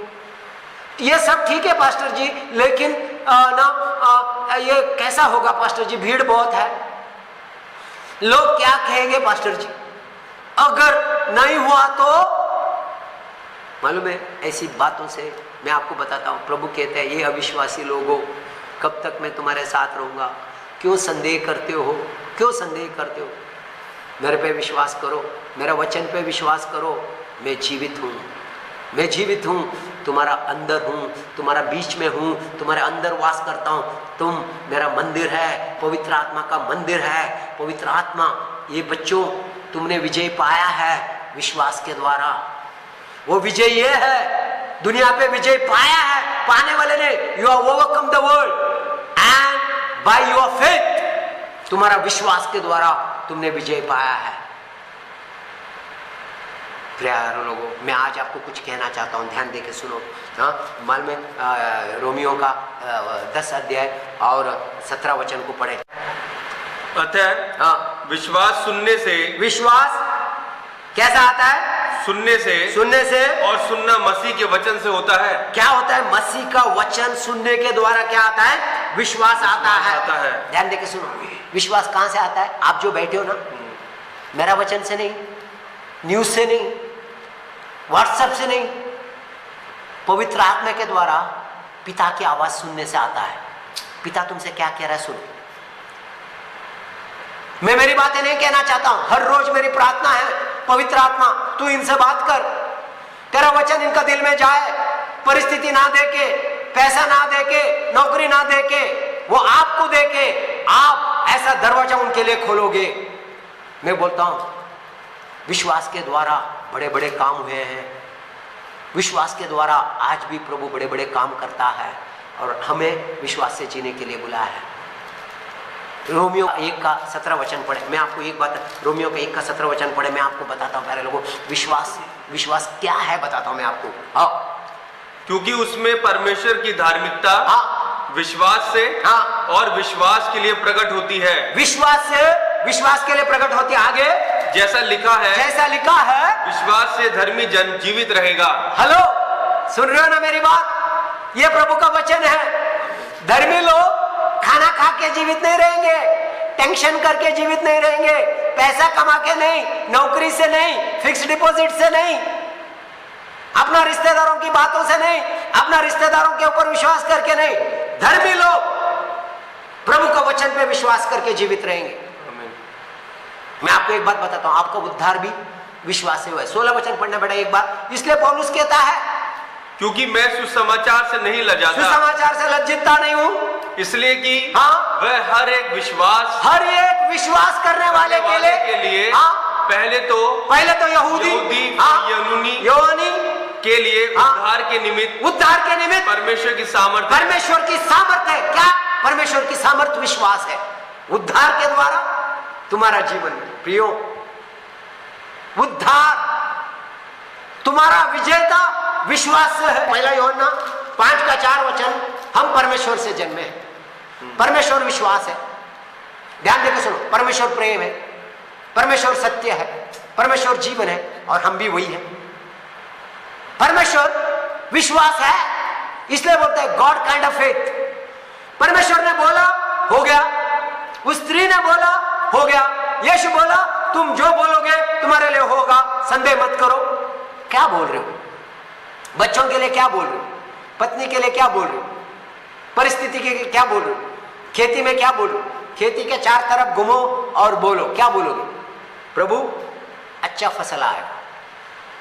ये सब ठीक है पास्टर जी, लेकिन ये कैसा होगा पास्टर जी, भीड़ बहुत है, लोग क्या कहेंगे पास्टर जी, अगर नहीं हुआ तो। मालूम है, ऐसी बातों से मैं आपको बताता हूं, प्रभु कहते हैं ये अविश्वासी लोगों, कब तक मैं तुम्हारे साथ रहूंगा, क्यों संदेह करते हो, क्यों संदेह करते हो, मेरे पे विश्वास करो, मेरा वचन पे विश्वास करो, मैं जीवित हूं, मैं जीवित हूं, तुम्हारा अंदर हूं, तुम्हारा बीच में हूं, तुम्हारे अंदर वास करता हूं, तुम मेरा मंदिर है, पवित्र आत्मा का मंदिर है। पवित्र आत्मा, ये बच्चों तुमने विजय पाया है विश्वास के द्वारा, वो विजय ये है, दुनिया पे विजय पाया है, पाने वाले ने, you have overcome the world and by your faith, तुम्हारा विश्वास के द्वारा तुमने विजय पाया है। प्यारे लोगों, मैं आज आपको कुछ कहना चाहता हूं, ध्यान देके सुनो। हाँ, मालूम है रोमियो का 10 अध्याय और 17 वचन को पढ़े। अतः हाँ, विश्वास सुनने से, विश्वास कैसा आता है, सुनने से, सुनने से, और सुनना मसीह के वचन से होता है। क्या होता है, मसीह का वचन सुनने के द्वारा क्या आता है, विश्वास आता है। ध्यान देके सुनो, विश्वास कहां से आता है, आप जो बैठे हो ना, मेरा वचन से नहीं, न्यूज से नहीं, व्हाट्सएप से नहीं, पवित्र आत्मा के द्वारा पिता की आवाज सुनने से आता है। पिता तुमसे क्या कह रहा है, सुनो। मैं मेरी बातें नहीं कहना चाहता हूं, हर रोज मेरी प्रार्थना है, पवित्र आत्मा तू इनसे बात कर, तेरा वचन इनका दिल में जाए, परिस्थिति ना देके, पैसा ना देके, नौकरी ना देके, वो आपको देके आप ऐसा दरवाजा उनके लिए खोलोगे। मैं बोलता हूं विश्वास के द्वारा बड़े बड़े काम हुए हैं, विश्वास के द्वारा आज भी प्रभु बड़े बड़े काम करता है। और हमें विश्वास से जीने के लिए बुलाया है। रोमियो 1:17 पढ़े, मैं आपको एक बात, रोमियो 1:17 पढ़े, मैं आपको बताता हूँ प्यारे लोगों, विश्वास क्या है बताता हूँ मैं आपको। हाँ, क्योंकि उसमें परमेश्वर की धार्मिकता हाँ, विश्वास से हाँ, और विश्वास के लिए प्रकट होती है। विश्वास से विश्वास के लिए प्रकट होती है। आगे जैसा लिखा है विश्वास से धर्मी जन जीवित रहेगा। हेलो, सुन रहे हो ना मेरी बात? ये प्रभु का वचन है। धर्मी लोग खाना खा के जीवित नहीं रहेंगे, टेंशन करके जीवित नहीं रहेंगे, पैसा कमा के नहीं, नौकरी से नहीं, फिक्स डिपॉजिट से नहीं, अपना रिश्तेदारों की बातों से नहीं, अपना रिश्तेदारों के ऊपर विश्वास करके नहीं। धर्मी लोग प्रभु का वचन पे विश्वास करके जीवित रहेंगे। मैं आपको एक बात बताता हूं, आपका उद्धार भी विश्वास से हुआ है। 16 वचन पढ़ना बेटा एक बार। इसलिए पौलुस कहता है, क्योंकि मैं सुसमाचार से नहीं लजाता, सुसमाचार से लज्जितता नहीं हूं, इसलिए कि हाँ, वह हर एक विश्वास करने वाले के लिए हाँ, पहले तो यहूदी हाँ, यूनानी के लिए हाँ, उद्धार के निमित्त परमेश्वर की सामर्थ्य। क्या? परमेश्वर की सामर्थ्य विश्वास है। उद्धार के द्वारा तुम्हारा जीवन में प्रियो, उद्धार तुम्हारा विजेता विश्वास से है। पहला यूहन्ना 5:4 हम परमेश्वर से जन्मे हैं। परमेश्वर विश्वास है। ध्यान देकर सुनो, परमेश्वर प्रेम है, परमेश्वर सत्य है, परमेश्वर जीवन है, और हम भी वही हैं। परमेश्वर विश्वास है, इसलिए बोलते हैं गॉड काइंड ऑफ फेथ। परमेश्वर ने बोला हो गया, उस स्त्री ने बोला हो गया, यीशु बोला तुम जो बोलोगे तुम्हारे लिए होगा, संदेह मत करो। क्या बोल रहे हो? बच्चों के लिए क्या बोल रहे हो? पत्नी के लिए क्या बोल रहे हो? परिस्थिति के लिए क्या बोल रहे हो? खेती में क्या बोल रहे हो? खेती के 4 तरफ घूमो और बोलो। क्या बोलोगे? प्रभु अच्छा फसल आएगा।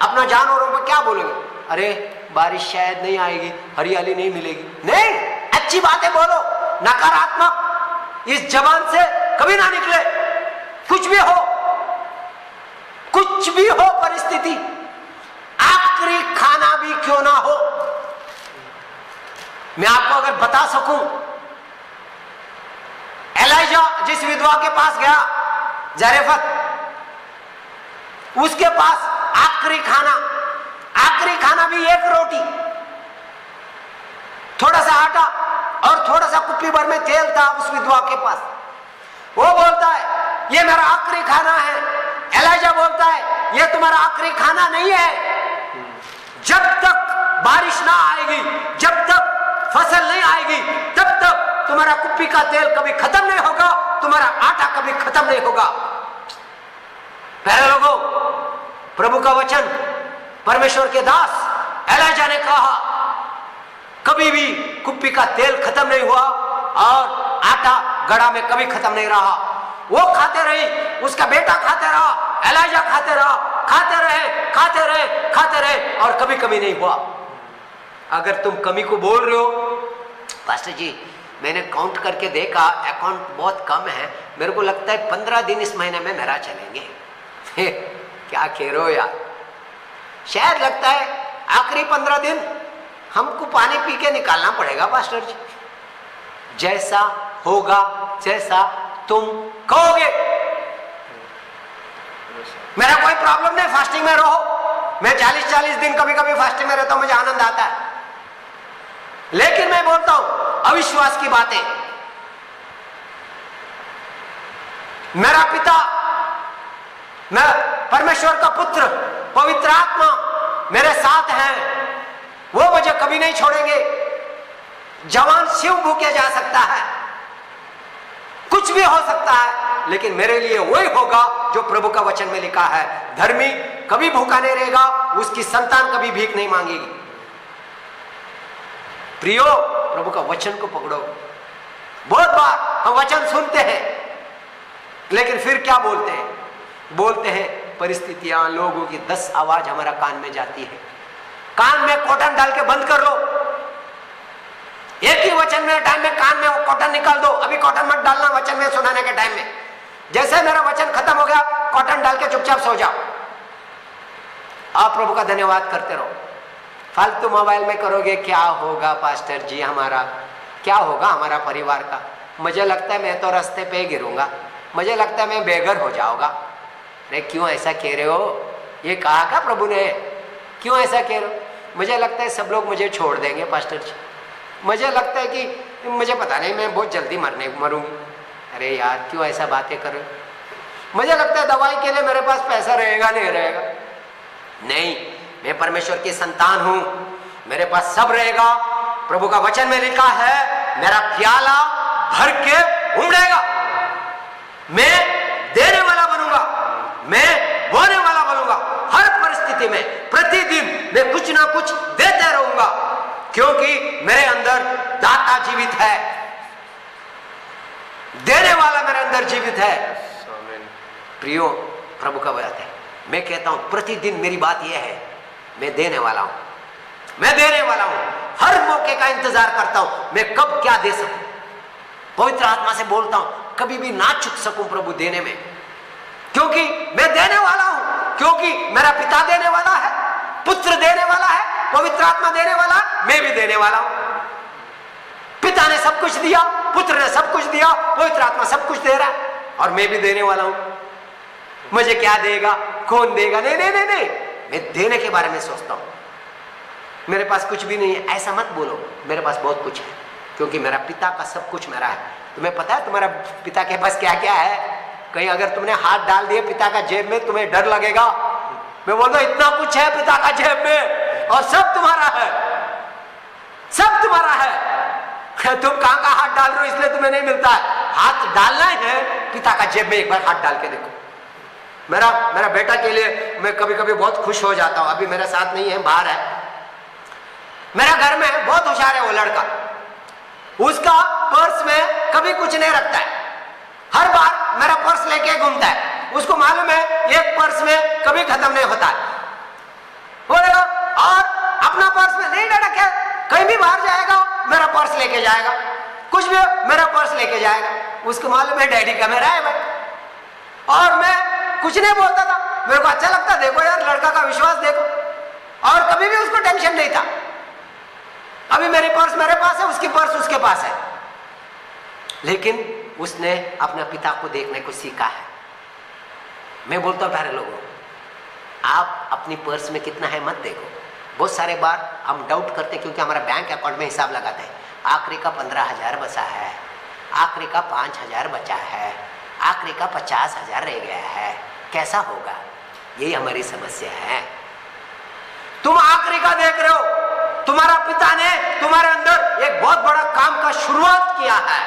अपना जानवरों पर क्या बोलोगे? अरे बारिश शायद नहीं आएगी, हरियाली नहीं मिलेगी। नहीं, अच्छी बातें बोलो। नकारात्मक इस जबान से कभी ना निकले। कुछ भी हो परिस्थिति, आखिरी खाना भी क्यों ना हो। मैं आपको अगर बता सकूं, एलाइजा जिस विधवा के पास गया जारेफत, उसके पास आखिरी खाना भी एक रोटी, थोड़ा सा आटा और थोड़ा सा कुप्पी भर में तेल था उस विधवा के पास। वो बोलता है ये मेरा आखिरी खाना है। एलाइजा बोलता है ये तुम्हारा आखिरी खाना नहीं है। जब तक बारिश ना आएगी, जब तक फसल नहीं आएगी, तब तक तुम्हारा कुप्पी का तेल कभी खत्म नहीं होगा, तुम्हारा आटा कभी खत्म नहीं होगा। प्यारे लोगों, प्रभु का वचन, परमेश्वर के दास एलाइजा ने कहा कभी भी कुप्पी का तेल खत्म नहीं हुआ और आटा गड़ा में कभी खत्म नहीं रहा। वो खाते रही, उसका बेटा खाते रहा, एलाइजा खाते रहे और कभी कमी नहीं हुआ। अगर तुम कमी को बोल रहे हो, पास्टर जी मैंने काउंट करके देखा अकाउंट बहुत कम है, मेरे को लगता है 15 दिन इस महीने में मेरा चलेंगे। क्या कह रहे हो यार? शायद लगता है आखिरी 15 दिन हमको पानी पी के निकालना पड़ेगा पास्टर जी। जैसा होगा, जैसा तुम कहोगे। मेरा कोई प्रॉब्लम नहीं, फास्टिंग में रहो। मैं 40-40 दिन कभी कभी फास्टिंग में रहता हूं, मुझे आनंद आता है। लेकिन मैं बोलता हूं अविश्वास की बातें। मेरा पिता, मैं परमेश्वर का पुत्र, पवित्र आत्मा मेरे साथ हैं, वो मुझे कभी नहीं छोड़ेंगे। जवान शिव भूखे जा सकता है, कुछ भी हो सकता है, लेकिन मेरे लिए वही होगा जो प्रभु का वचन में लिखा है। धर्मी कभी भूखा नहीं रहेगा, उसकी संतान कभी भीख नहीं मांगेगी। प्रियो, प्रभु का वचन को पकड़ो। बहुत बार हम वचन सुनते हैं, लेकिन फिर क्या बोलते हैं परिस्थितियां, लोगों की 10 आवाज हमारा कान में जाती है। कान में कॉटन डाल के बंद कर लो। एक ही वचन में टाइम में कान में वो कॉटन निकाल दो। अभी कॉटन मत डालना वचन में सुनाने के टाइम में। जैसे मेरा वचन खत्म हो गया, कॉटन डाल के चुपचाप सो जाओ। आप प्रभु का धन्यवाद करते रहो। फालतू मोबाइल में करोगे क्या होगा पास्टर जी हमारा? क्या होगा हमारा परिवार का? मुझे लगता है मैं तो रास्ते पे ही गिरूंगा, मुझे लगता है मैं बेघर हो जाऊंगा। अरे क्यों ऐसा कह रहे हो? ये कहा क्या प्रभु ने? क्यों ऐसा कह रहे हो? मुझे लगता है सब लोग मुझे छोड़ देंगे पास्टर जी, मुझे लगता है कि मुझे पता नहीं मैं बहुत जल्दी मरूंगी। अरे यार क्यों ऐसा बातें कर रहे हो? मुझे लगता है दवाई के लिए मेरे पास पैसा रहेगा नहीं रहेगा। नहीं, मैं परमेश्वर की संतान हूं, मेरे पास सब रहेगा। प्रभु का वचन में लिखा है मेरा प्याला भर के उमड़ेगा। मैं देने वाला बनूंगा, मैं बोने वाला बनूंगा। हर परिस्थिति में प्रतिदिन मैं कुछ ना कुछ देते रहूंगा, क्योंकि मेरे अंदर दाता जीवित है, देने वाला मेरे अंदर जीवित है। प्रियो, प्रभु का बात है, मैं कहता हूं प्रतिदिन मेरी बात यह है, मैं देने वाला हूं, मैं देने वाला हूं। हर मौके का इंतजार करता हूं, मैं कब क्या दे सकूं। पवित्र आत्मा से बोलता हूं कभी भी ना चुक सकूं प्रभु देने में, क्योंकि मैं देने वाला हूं, क्योंकि मेरा पिता देने वाला है, पुत्र देने वाला है, पवित्र आत्मा देने वाला, मैं भी देने वाला हूं। पिता ने सब कुछ दिया, पुत्र ने सब कुछ दिया, पवित्र आत्मा सब कुछ दे रहा है, और मैं भी देने वाला हूं। मुझे क्या देगा, कौन देगा? नहीं नहीं नहीं नहीं, मैं देने के बारे में सोचता हूं। मेरे पास कुछ भी नहीं है ऐसा मत बोलो, मेरे पास बहुत कुछ है, क्योंकि मेरा पिता का सब कुछ मेरा है। तुम्हें पता है तुम्हारा पिता के पास क्या क्या है? कहीं अगर तुमने हाथ डाल दिए पिता का जेब में, तुम्हें डर लगेगा। मैं बोलता हूं इतना कुछ है पिता का जेब में, और सब तुम्हारा है, सब तुम्हारा है। तुम कहां का हाथ डाल रहे हो इसलिए तुम्हें नहीं मिलता है। हाथ डालना है पिता का जेब में, एक बार हाथ डाल के देखो। मेरा बेटा के लिए मैं कभी कभी बहुत खुश हो जाता हूं। अभी मेरे साथ नहीं है, बाहर है। मेरा घर में बहुत होशियार है वो लड़का, उसका पर्स में कभी कुछ नहीं रखता है, हर बार मेरा पर्स लेके घूमता है। उसको मालूम है एक पर्स में कभी खत्म नहीं होता है, बोलेगा और अपना पर्स में नहीं रखे, कहीं भी बाहर जाएगा मेरा पर्स लेके जाएगा, कुछ भी मेरा पर्स लेके जाएगा। उसको मालूम है डैडी का मेरा है भाई, और मैं कुछ नहीं बोलता था। मेरे को अच्छा लगता, देखो यार लड़का का विश्वास देखो, और कभी भी उसको टेंशन नहीं था। अभी मेरी पर्स मेरे पास है, उसकी पर्स उसके पास है, लेकिन उसने अपने पिता को देखने को सीखा है। मैं बोलता हूं प्यारे लोगों, आप अपनी पर्स में कितना है मत देखो। बहुत सारे बार हम डाउट करते हैं, क्योंकि हमारा बैंक अकाउंट में हिसाब लगाते हैं, आखिरी का 15,000 बचा है, आखिरी का 5,000 बचा है, आखिरी का 50,000 रह गया है, कैसा होगा? यही हमारी समस्या है। तुम आखिरी का देख रहे हो, तुम्हारा पिता ने तुम्हारे अंदर एक बहुत बड़ा काम का शुरुआत किया है।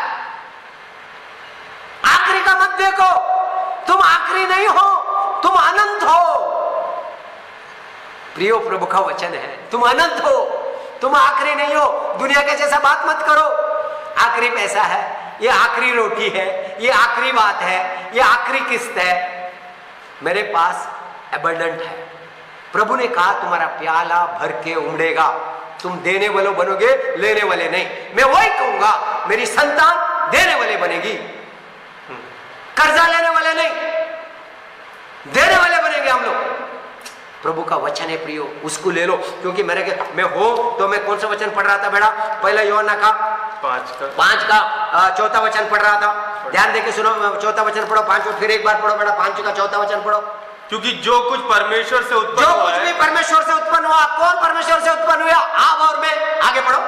आखिरी का मत देखो, तुम आखिरी नहीं हो, तुम अनंत हो। प्रियो, प्रभु का वचन है, तुम अनंत हो, तुम आखिरी नहीं हो। दुनिया के जैसा बात मत करो, आखिरी पैसा है, ये आखिरी रोटी है, ये आखिरी बात है, ये आखिरी किस्त है। मेरे पास एबंडेंट है। प्रभु ने कहा तुम्हारा प्याला भर के उमड़ेगा, तुम देने वाले बनोगे, लेने वाले नहीं। मैं वही कहूंगा, मेरी संतान देने वाले बनेगी, कर्जा लेने वाले नहीं, देने वाले बनेंगे हम लोग। प्रभु का वचन है प्रियो, उसको ले लो, क्योंकि मैं हो तो मैं कौन सा वचन पढ़ रहा था बेटा? पहला यूहन्ना का 5 का 4था वचन पढ़ रहा था। ध्यान देके सुनो, 4था वचन पढ़ो, 5 फिर एक बार पढ़ो बेटा, 5 का 4था वचन पढ़ो। क्योंकि जो कुछ परमेश्वर से उत्पन्न जो हुआ कुछ है, भी परमेश्वर से उत्पन्न हुआ, कौन परमेश्वर से उत्पन्न हुआ? आप और मैं। आगे पढ़ो।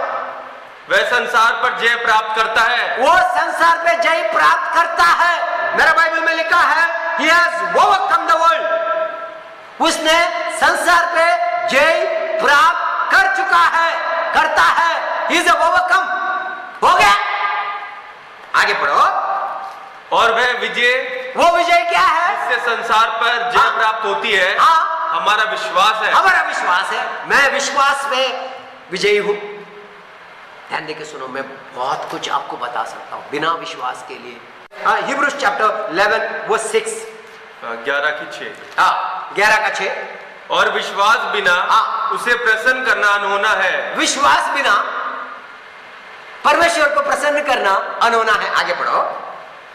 वह संसार पर जय प्राप्त करता है, वो संसार पे जय प्राप्त करता है। मेरा बाइबल में लिखा है He has overcome the world। उसने संसार पे जय प्राप्त कर चुका है, करता है। He is overcome, हो गया। आगे पढ़ो। और वह विजय, वो विजय क्या है? इससे संसार पर जय प्राप्त होती है, हमारा विश्वास है। हमारा विश्वास है। मैं विश्वास में विजयी हूं। ध्यान देके सुनो, मैं बहुत कुछ आपको बता सकता हूं बिना विश्वास के लिए। हिब्रूज चैप्टर 11 वर्स 6, 11 की 6। 11 का 6। और विश्वास बिना उसे प्रसन्न करना अनहोना है। विश्वास बिना परमेश्वर को प्रसन्न करना अनहोना है। आगे पढ़ो।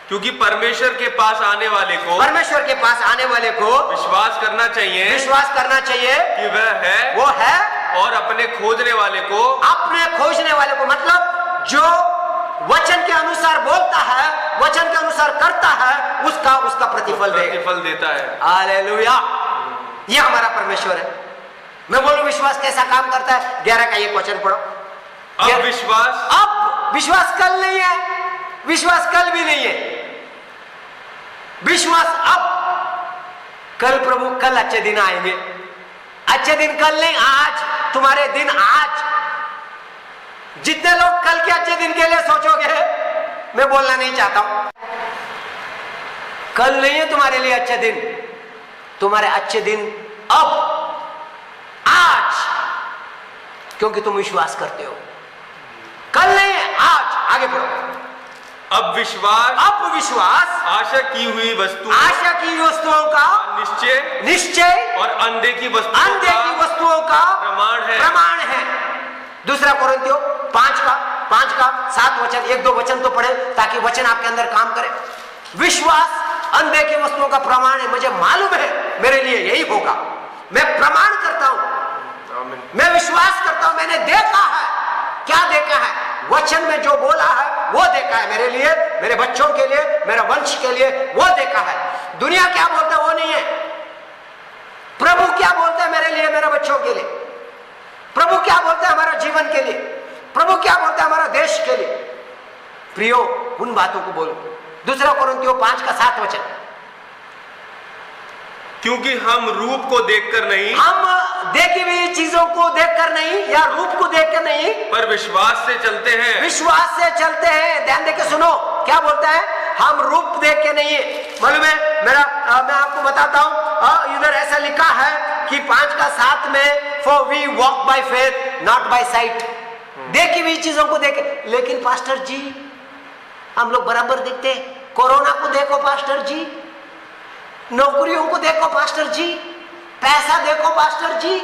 क्योंकि परमेश्वर के पास आने वाले को, परमेश्वर के पास आने वाले को विश्वास करना चाहिए, विश्वास करना चाहिए कि वह है, वो है, और अपने खोजने वाले को, अपने खोजने वाले को, मतलब जो वचन के अनुसार बोलता है, वचन के अनुसार करता है, उसका प्रतिफल देता है। हालेलुया। ये हमारा परमेश्वर है। मैं बोलूं विश्वास कैसा काम करता है? 11 का एक वचन पढ़ो। अब विश्वास कल नहीं है, विश्वास कल भी नहीं है, विश्वास अब। कल प्रभु, कल अच्छे दिन आएंगे, अच्छे दिन कल नहीं, आज तुम्हारे दिन आज। जितने लोग कल के अच्छे दिन के लिए सोचोगे, मैं बोलना नहीं चाहता हूं, कल नहीं है तुम्हारे लिए अच्छे दिन, तुम्हारे अच्छे दिन अब, आज, क्योंकि तुम विश्वास करते हो। कल नहीं है, आज। आगे पढ़ो। अब विश्वास आशा की हुई वस्तुओं का निश्चय और अनदेखी वस्तुओं का प्रमाण है। दूसरा कोरिन्थियों 5 का 7 वचन, 1-2 वचन तो पढ़े ताकि वचन आपके अंदर काम करे। विश्वास अनदेखी वस्तुओं का प्रमाण है। मुझे मालूम है मेरे लिए यही होगा, मैं प्रमाण करता हूं, मैं विश्वास करता हूं, मैंने देखा है। क्या देखा है? वचन में जो बोला है वो देखा है, मेरे लिए, मेरे बच्चों के लिए, मेरे वंश के लिए, वो देखा है। दुनिया क्या बोलता है वो नहीं है, प्रभु क्या बोलता है मेरे लिए, मेरे बच्चों के लिए, प्रभु क्या बोलता है हमारा जीवन के लिए, प्रभु क्या बोलता है हमारा देश के लिए। प्रियो, उन बातों को बोलो। दूसरा कोरिन्थियों 5 का 7 वचन। क्योंकि हम रूप को देखकर नहीं, हम देखी हुई चीजों को देखकर नहीं या रूप को देखकर नहीं, पर विश्वास से चलते हैं। विश्वास से चलते हैं। ध्यान देके सुनो, क्या बोलता है? हम रूप देख के नहीं है। मालूम है मैं आपको बताता हूं, इधर ऐसा लिखा है कि 5 का 7 में, for we walk by faith not by sight. देखी हुई चीजों को देखे। लेकिन पास्टर जी, हम लोग बराबर देखते हैं। कोरोना को देखो पास्टर जी, नौकरियों को देखो पास्टर जी, पैसा देखो पास्टर जी,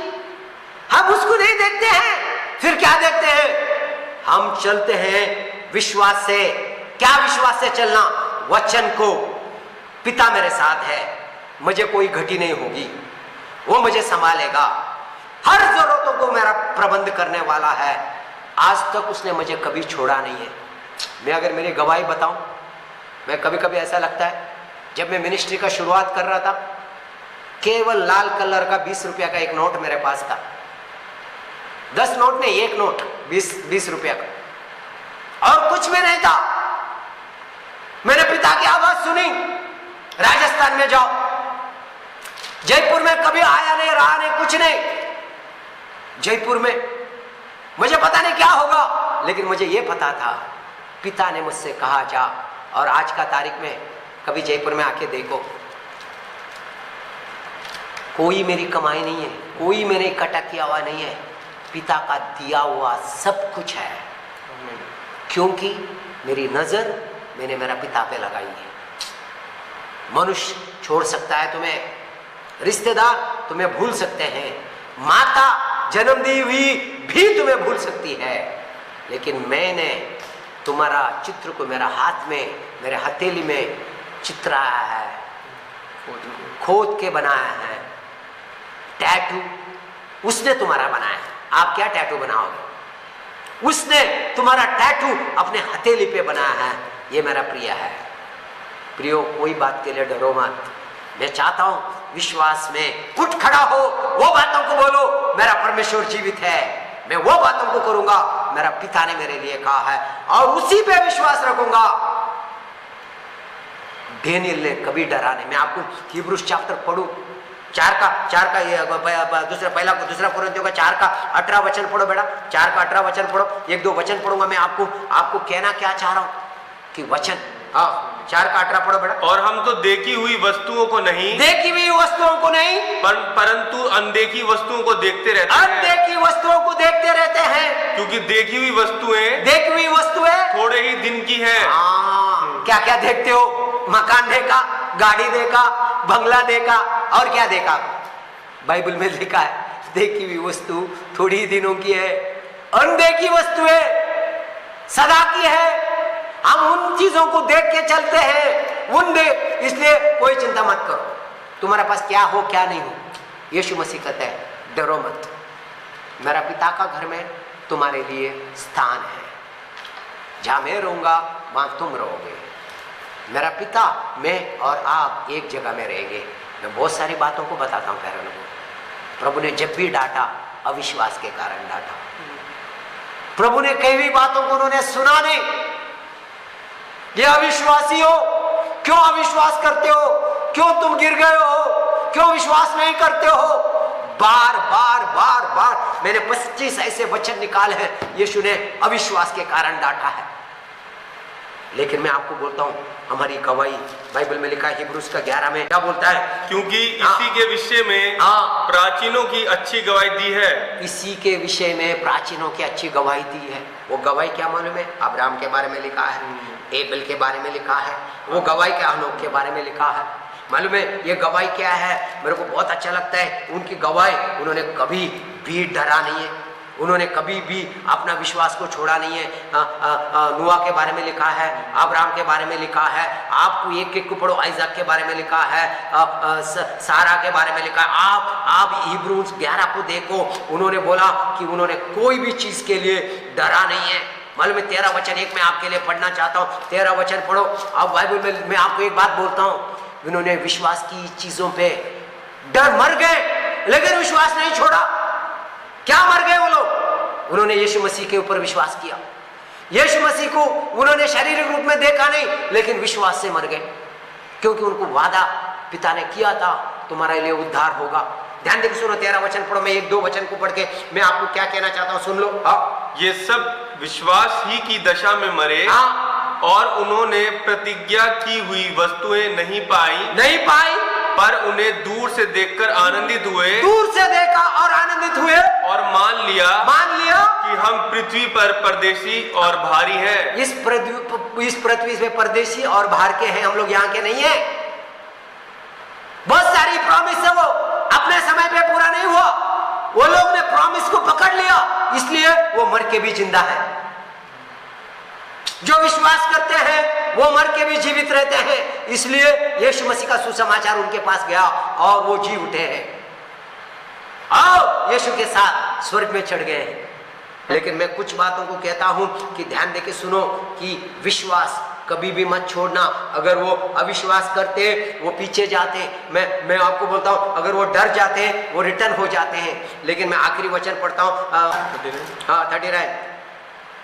हम उसको नहीं देखते हैं। फिर क्या देखते हैं? हम चलते हैं विश्वास से। क्या विश्वास से चलना? वचन को, पिता मेरे साथ है, मुझे कोई घटी नहीं होगी, वो मुझे संभालेगा, हर जरूरतों को मेरा प्रबंध करने वाला है। आज तक उसने मुझे कभी छोड़ा नहीं है। मैं अगर मेरी गवाही बताऊं, मैं कभी कभी ऐसा लगता है, जब मैं मिनिस्ट्री का शुरुआत कर रहा था, केवल लाल कलर का 20 रुपया का एक नोट मेरे पास था। 10 नोट नहीं, एक नोट 20 रुपया का, और कुछ भी नहीं था। मैंने पिता की आवाज सुनी, राजस्थान में जाओ। जयपुर में कभी आया नहीं, रहा नहीं, कुछ नहीं। जयपुर में मुझे पता नहीं क्या होगा, लेकिन मुझे यह पता था पिता ने मुझसे कहा जा, और आज का तारीख में कभी जयपुर में आके देखो, कोई मेरी कमाई नहीं है, कोई मैंने इकट्ठा किया हुआ नहीं है, पिता का दिया हुआ सब कुछ है। क्योंकि मेरी नजर मैंने मेरा पिता पे लगाई है। मनुष्य छोड़ सकता है तुम्हें, रिश्तेदार तुम्हें भूल सकते हैं, माता जन्म दी हुई भी तुम्हें भूल सकती है, लेकिन मैंने तुम्हारा चित्र को मेरा हाथ में, मेरे हथेली में चित्राया है, खोद के बनाया है। टैटू उसने तुम्हारा बनाया है। आप क्या टैटू बनाओगे? उसने तुम्हारा टैटू अपने हथेली पे बनाया है। ये मेरा प्रिय है। प्रियो, कोई बात के लिए डरो मत। मैं चाहता हूं विश्वास में उठ खड़ा हो, वो बातों को बोलो, मेरा परमेश्वर जीवित है, मैं वो बातों को करूंगा मेरा पिता ने मेरे लिए कहा है, और उसी पे विश्वास रखूंगा। डेनियल ने कभी डरा नहीं। मैं आपको हिब्रूस चैप्टर पढ़ूं, 4 का दूसरा कोरिन्थियों का 4 का 18 वचन पढ़ो बेटा, 4 का 18 वचन पढ़ो। 1-2 वचन पढ़ूंगा मैं। आपको कहना क्या चाह रहा हूं कि वचन, 4 का 18 पढ़ो बेटा। और हम तो देखी हुई वस्तुओं को नहीं, परंतु अनदेखी वस्तुओं को देखते रहते हैं। अनदेखी वस्तुओं को देखते रहते हैं, क्योंकि देखी हुई वस्तुएं थोड़े ही दिन की है। क्या क्या देखते हो? मकान देखा, गाड़ी देखा, बंगला देखा, और क्या देखा? बाइबल में लिखा है देखी हुई वस्तु थोड़ी ही दिनों की है, अनदेखी वस्तुएं सदा की है। हम उन चीजों को देख के चलते हैं, इसलिए कोई चिंता मत करो तुम्हारे पास क्या हो क्या नहीं हो। यीशु मसीह कहते हैं डरो मत, मेरा पिता का घर में तुम्हारे लिए स्थान है। जहां मैं रहूंगा वहां तुम रहोगे, मेरा पिता मैं और आप एक जगह में रहेंगे। मैं बहुत सारी बातों को बताता हूं प्यारे लोगों, प्रभु ने जब भी डांटा अविश्वास के कारण डांटा। प्रभु ने कई भी बातों को उन्होंने सुना नहीं। ये अविश्वासी हो, क्यों अविश्वास करते हो, क्यों तुम गिर गए हो, क्यों विश्वास नहीं करते हो। बार बार बार बार मैंने 25 ऐसे वचन निकाले हैं यीशु ने अविश्वास के कारण डांटा है। लेकिन मैं आपको बोलता हूं हमारी गवाही बाइबल में लिखा है, हिब्रूस का 11 में क्या बोलता है, क्योंकि इसी के विषय में प्राचीनों की अच्छी गवाही दी है। इसी के विषय में प्राचीनों की अच्छी गवाही दी है। वो गवाही क्या मालूम है, अब्राहम के बारे में लिखा है, एबेल के बारे में लिखा है। वो गवाही क्या हनोक के बारे में लिखा है मालूम है। ये गवाही क्या है, मेरे को बहुत अच्छा लगता है उनकी गवाही। उन्होंने कभी भी डरा नहीं है, उन्होंने कभी भी अपना विश्वास को छोड़ा नहीं है। नूह के बारे में लिखा है, अब्राहम के बारे में लिखा है, आपको एक एक को पढ़ो, आइजक के बारे में लिखा है, सारा के बारे में लिखा है। आप हिब्रूस 11 को देखो, उन्होंने बोला कि उन्होंने कोई भी चीज के लिए डरा नहीं है। मालूम है 13 वचन एक मैं आपके लिए पढ़ना चाहता हूँ, 13 वचन पढ़ो। अब बाइबल में मैं आपको एक बात बोलता हूँ, उन्होंने विश्वास की चीजों पे डर मर गए लेकिन विश्वास नहीं छोड़ा। क्या मर गए वो लोग, उन्होंने यीशु मसीह के ऊपर विश्वास किया। यीशु मसीह को उन्होंने शारीरिक रूप में देखा नहीं लेकिन विश्वास से मर गए, क्योंकि उनको वादा पिता ने किया था तुम्हारे लिए उद्धार होगा। ध्यान देकर सुनो, 13 वचन पढ़ो। मैं 1-2 वचन को पढ़ के मैं आपको क्या कहना चाहता हूं सुन लो। ये सब विश्वास ही की दशा में मरे और उन्होंने प्रतिज्ञा की हुई वस्तुएं नहीं पाई पर उन्हें दूर से देखकर आनंदित हुए, दूर से देखा और आनंदित हुए और मान लिया कि हम पृथ्वी पर परदेशी और भारी हैं। इस पृथ्वी पे परदेशी और बाहर के हैं, हम लोग यहाँ के नहीं है। बहुत सारी प्रॉमिस है, वो अपने समय पे पूरा नहीं हुआ। वो लोग ने प्रॉमिस को पकड़ लिया, इसलिए वो मर के भी जिंदा है। जो विश्वास करते हैं वो मर के भी जीवित रहते हैं, इसलिए यीशु मसीह का सुसमाचार उनके पास गया और वो जी उठे हैं और यीशु के साथ स्वर्ग में चढ़ गए हैं। लेकिन मैं कुछ बातों को कहता हूं कि ध्यान देके सुनो कि विश्वास कभी भी मत छोड़ना। अगर वो अविश्वास करते वो पीछे जाते, मैं आपको बोलता हूं अगर वो डर जाते वो रिटर्न हो जाते हैं। लेकिन मैं आखिरी वचन पढ़ता हूं 39।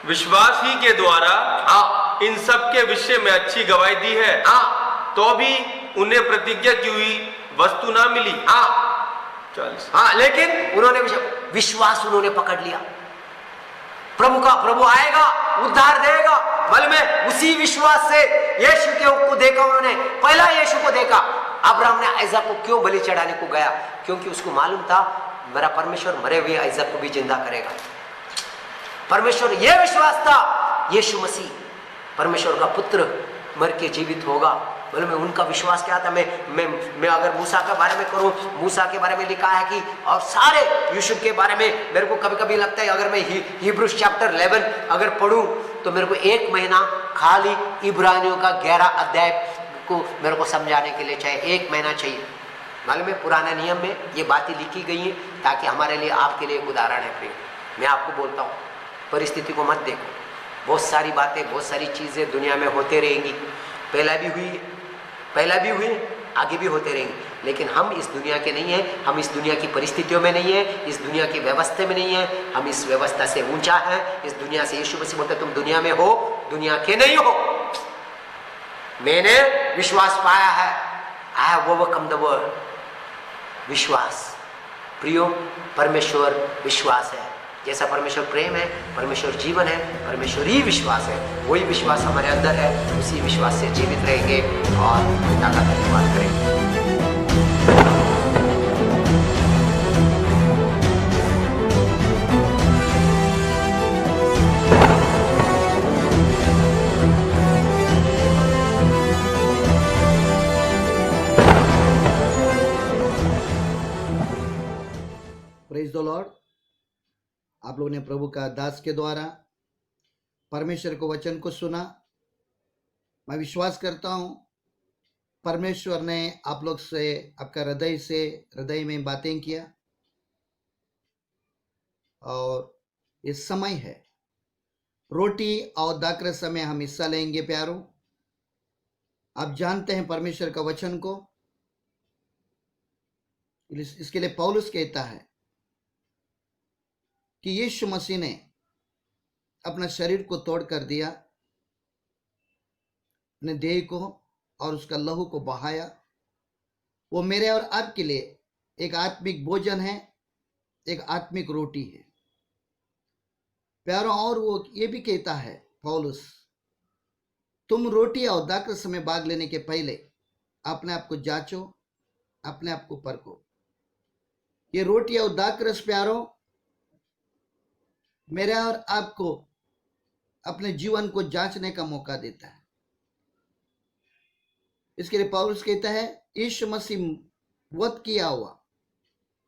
विश्वास ही के द्वारा इन सब के विषय में अच्छी गवाही दी है, तो भी उन्हें प्रतिज्ञा की हुई वस्तु ना मिली। 40। लेकिन उन्होंने विश्वास उन्होंने पकड़ लिया। प्रभु आएगा, उद्धार देगा। बल में उसी विश्वास से यीशु को देखा उन्होंने, पहला यीशु को देखा। अब्राहम ने आइजक को क्यों बलि चढ़ाने को गया, क्योंकि उसको मालूम था मेरा परमेश्वर मरे हुए आइजक को भी जिंदा करेगा। परमेश्वर, यह विश्वास था यीशु मसीह परमेश्वर का पुत्र मर के जीवित होगा। बोले मैं उनका विश्वास क्या था। मैं अगर मूसा के बारे में करूं, मूसा के बारे में लिखा है कि और सारे यूसुफ के बारे में मेरे को कभी कभी लगता है अगर मैं हिब्रूस चैप्टर 11 अगर पढ़ूं तो मेरे को 1 महीना खाली इब्रानियों का 11 अध्याय को मेरे को समझाने के लिए चाहिए, 1 महीना चाहिए। मालूम है पुराने नियम में ये बातें लिखी गई हैं ताकि हमारे लिए, आपके लिए एक उदाहरण है। प्रिय, मैं आपको बोलता हूँ परिस्थिति को मत देखो। बहुत सारी बातें, बहुत सारी चीज़ें दुनिया में होते रहेंगी। पहला भी हुई, आगे भी होते रहेंगे। लेकिन हम इस दुनिया के नहीं हैं, हम इस दुनिया की परिस्थितियों में नहीं है, इस दुनिया की व्यवस्था में नहीं है। हम इस व्यवस्था से ऊंचा है, इस दुनिया से। यीशु मसीह बोलते तुम दुनिया में हो, दुनिया के नहीं हो। मैंने विश्वास पाया है, I have overcome the world. विश्वास प्रियो, परमेश्वर विश्वास है। जैसा परमेश्वर प्रेम है, परमेश्वर जीवन है, परमेश्वर ही विश्वास है। वही विश्वास हमारे अंदर है, उसी विश्वास से जीवित रहेंगे और पिता का धन्यवाद करेंगे। Praise the Lord. आप लोगों ने प्रभु का दास के द्वारा परमेश्वर को वचन को सुना। मैं विश्वास करता हूँ परमेश्वर ने आप लोग से, आपका हृदय में बातें किया। और ये समय है रोटी और दाखरस में हम हिस्सा लेंगे। प्यारों, आप जानते हैं परमेश्वर का वचन को, इसके लिए पौलुस कहता है कि यीशु मसीह ने अपना शरीर को तोड़ कर दिया, अपने देह को और उसका लहू को बहाया। वो मेरे और आपके लिए एक आत्मिक भोजन है, एक आत्मिक रोटी है प्यारों। और वो ये भी कहता है पौलुस, तुम रोटी और दाखरस में भाग लेने के पहले अपने आप को जांचो, अपने आप को परखो। ये रोटी और दाखरस प्यारों मेरे और आपको अपने जीवन को जांचने का मौका देता है। इसके लिए पौलुस कहता है, यीशु मसीह वध किया हुआ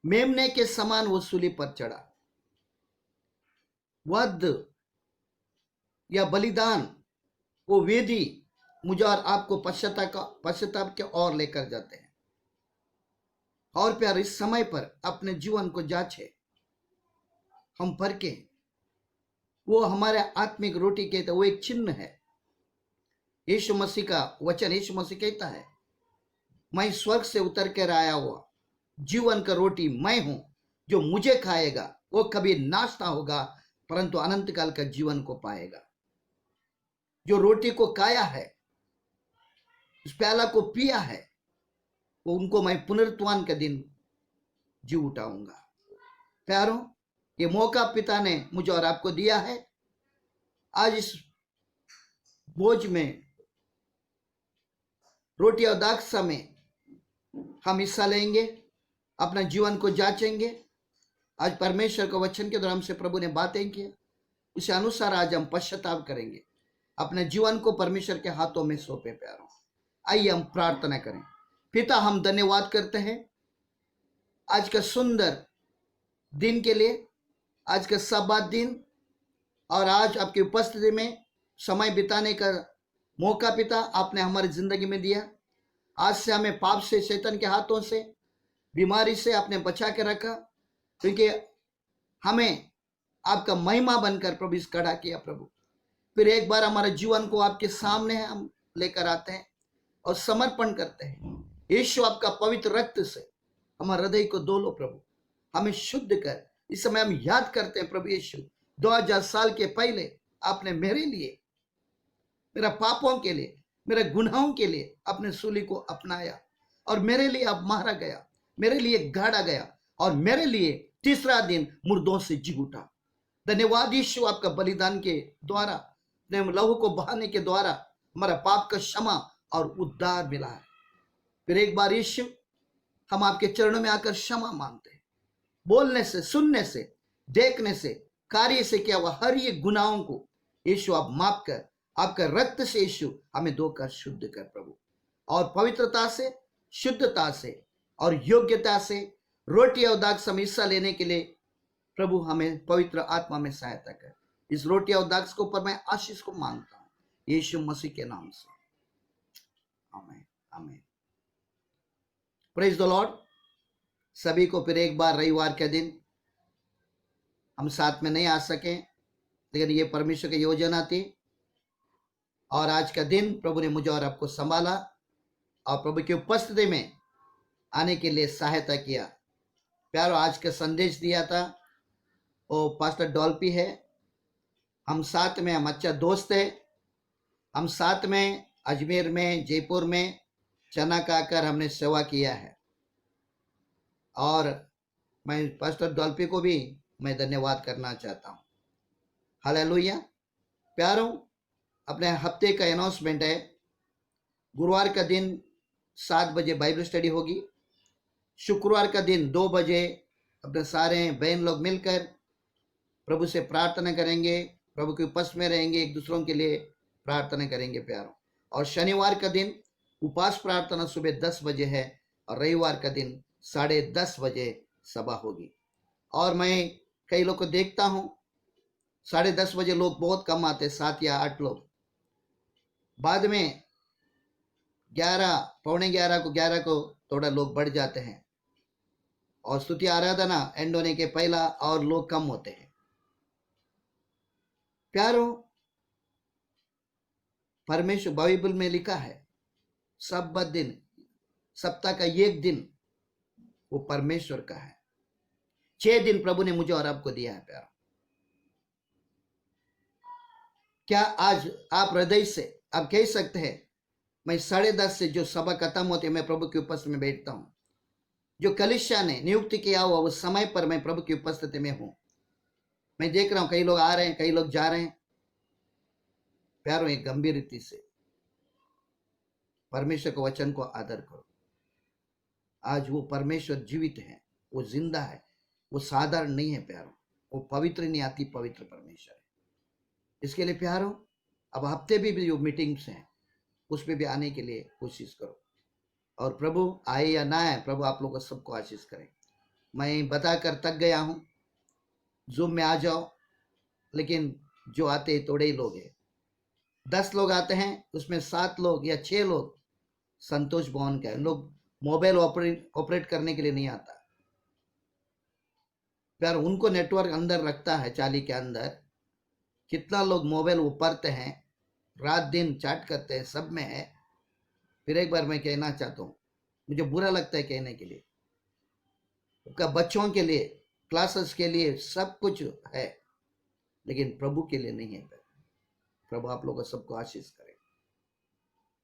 मेमने के समान वो सूली पर चढ़ा। वध या बलिदान, वो वेदी मुझे और आपको पश्चाताप के ओर लेकर जाते हैं। और प्यार, इस समय पर अपने जीवन को जांचे, हम परखें। वो हमारे आत्मिक रोटी कहते, वो एक चिन्ह है। यीशु मसीह का वचन, यीशु मसीह कहता है, मैं स्वर्ग से उतर कर आया हुआ जीवन का रोटी मैं हूं, जो मुझे खाएगा वो कभी नाश ना होगा परंतु अनंत काल का जीवन को पाएगा। जो रोटी को खाया है, इस प्याला को पिया है, वो उनको मैं पुनरुत्थान के दिन जी उठाऊंगा। प्यारों, ये मौका पिता ने मुझे और आपको दिया है। आज इस भोज में रोटी और दाखरस में हम हिस्सा लेंगे, अपना जीवन को जांचेंगे। आज परमेश्वर के वचन के द्वारा हमसे प्रभु ने बातें की, उसे अनुसार आज हम पश्चाताप करेंगे, अपने जीवन को परमेश्वर के हाथों में सौंपे। प्यारों, आइए हम प्रार्थना करें। पिता, हम धन्यवाद करते हैं आज का सुंदर दिन के लिए, आज का सब्बात दिन, और आज आपकी उपस्थिति में समय बिताने का मौका पिता आपने हमारी जिंदगी में दिया। आज से हमें पाप से, शैतान के हाथों से, बीमारी से आपने बचा के रखा, क्योंकि हमें आपका महिमा बनकर प्रभु इस खड़ा किया। प्रभु, फिर एक बार हमारे जीवन को आपके सामने हम लेकर आते हैं और समर्पण करते हैं। यीशु, आपका पवित्र रक्त से हमारे हृदय को धो लो प्रभु, हमें शुद्ध कर। इस समय हम याद करते हैं प्रभु यीशु, 2000 साल के पहले आपने मेरे लिए, मेरा पापों के लिए, मेरे गुनाहों के लिए अपने सूली को अपनाया और मेरे लिए अब मारा गया, मेरे लिए गाड़ा गया और मेरे लिए तीसरा दिन मुर्दों से जी उठा। धन्यवाद यीशु, आपका बलिदान के द्वारा, अपने लहू को बहाने के द्वारा हमारा पाप का क्षमा और उद्धार मिला है। फिर एक बार यीशु, हम आपके चरणों में आकर क्षमा मांगते हैं। बोलने से, सुनने से, देखने से, कार्य से किया हुआ हर ये गुनाहों को यीशु आप माफ कर, आपका रक्त से यीशु हमें धोकर शुद्ध कर प्रभु, और पवित्रता से, शुद्धता से और योग्यता से रोटी और दाखरस में हिस्सा लेने के लिए प्रभु हमें पवित्र आत्मा में सहायता कर। इस रोटी और दाखरस के ऊपर मैं आशीष को मांगता हूँ यीशु मसीह के नाम से, आमीन, आमीन। Praise the Lord. सभी को फिर एक बार रविवार के दिन हम साथ में नहीं आ सके, लेकिन ये परमेश्वर की योजना थी और आज का दिन प्रभु ने मुझे और आपको संभाला और प्रभु की उपस्थिति में आने के लिए सहायता किया। प्यारो, आज का संदेश दिया था वो पास्टर डॉल्पी है। हम साथ में, हम अच्छा दोस्त है, हम साथ में अजमेर में, जयपुर में चना खाकर हमने सेवा किया है और मैं पास्टर डॉल्पी को भी मैं धन्यवाद करना चाहता हूँ। हालेलुया। प्यारों, अपने हफ्ते का अनाउंसमेंट है। गुरुवार का दिन 7 बजे बाइबल स्टडी होगी। शुक्रवार का दिन 2 बजे अपने सारे बहन लोग मिलकर प्रभु से प्रार्थना करेंगे, प्रभु के उपस्थिति में रहेंगे, एक दूसरों के लिए प्रार्थना करेंगे प्यारों। और शनिवार का दिन उपवास प्रार्थना सुबह 10 बजे है और रविवार का दिन 10:30 बजे सभा होगी। और मैं कई लोग को देखता हूँ 10:30 बजे लोग बहुत कम आते, 7 या 8 लोग। बाद में 11, पौने 11 को थोड़ा लोग बढ़ जाते हैं और स्तुति आराधना एंड होने के पहला और लोग कम होते हैं। प्यारों, परमेश्वर बाइबल में लिखा है सब्बत दिन, सप्ताह का एक दिन वो परमेश्वर का है। 6 दिन प्रभु ने मुझे और आपको दिया है प्यारा। क्या आज आप हृदय से आप कह सकते हैं मैं 10:30 से जो सभा खत्म होती है मैं प्रभु की उपस्थिति में बैठता हूं, जो कलीसिया ने नियुक्ति किया हुआ उस समय पर मैं प्रभु की उपस्थिति में हूं। मैं देख रहा हूं कई लोग आ रहे हैं, कई लोग जा रहे हैं। प्यारों, एक गंभीर रीति से परमेश्वर के वचन को आदर करो। आज वो परमेश्वर जीवित है, वो जिंदा है, वो साधारण नहीं है प्यारों, वो पवित्र नहीं, अति पवित्र परमेश्वर है। इसके लिए प्यारों, अब हफ्ते भी जो मीटिंग्स हैं उसमें भी आने के लिए कोशिश करो। और प्रभु आए या ना आए, प्रभु आप लोगों को सबको आशीष करें। मैं बताकर थक गया हूं, जूम में आ जाओ, लेकिन जो आते थोड़े ही लोग हैं। 10 लोग आते हैं, उसमें 7 लोग या 6 लोग संतोष भवन का है। लोग मोबाइल ऑपरेट करने के लिए नहीं आता प्यार, उनको नेटवर्क अंदर रखता है चाली के अंदर। कितना लोग मोबाइल उपरते हैं, रात दिन चैट करते हैं, सब में है। फिर एक बार मैं कहना चाहता हूँ, मुझे बुरा लगता है कहने के लिए, आपका बच्चों के लिए, क्लासेस के लिए सब कुछ है, लेकिन प्रभु के लिए नहीं है। प्रभु आप लोगों को सबको आशीष करे।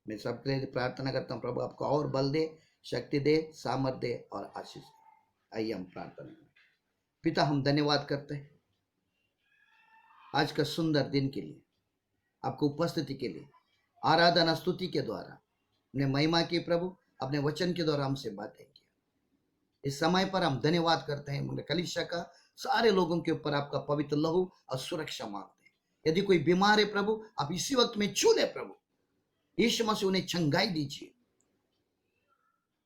मैं सबके लिए प्रार्थना करता हूँ, प्रभु आपको और बल दे, शक्ति दे, सामर्थ दे और आशीष दे। आइए हम प्रार्थना करें। पिता, हम धन्यवाद करते हैं आज का सुंदर दिन के लिए, आपको उपस्थिति के लिए, आराधना स्तुति के द्वारा अपने महिमा की प्रभु, अपने वचन के द्वारा हमसे बातें की। इस समय पर हम धन्यवाद करते हैं कलीसिया का, सारे लोगों के ऊपर आपका पवित्र लहू और सुरक्षा मांगते हैं। यदि कोई बीमार है प्रभु, आप इसी वक्त में छू ले प्रभु, यीशु मसीह उन्हें चंगाई दीजिए।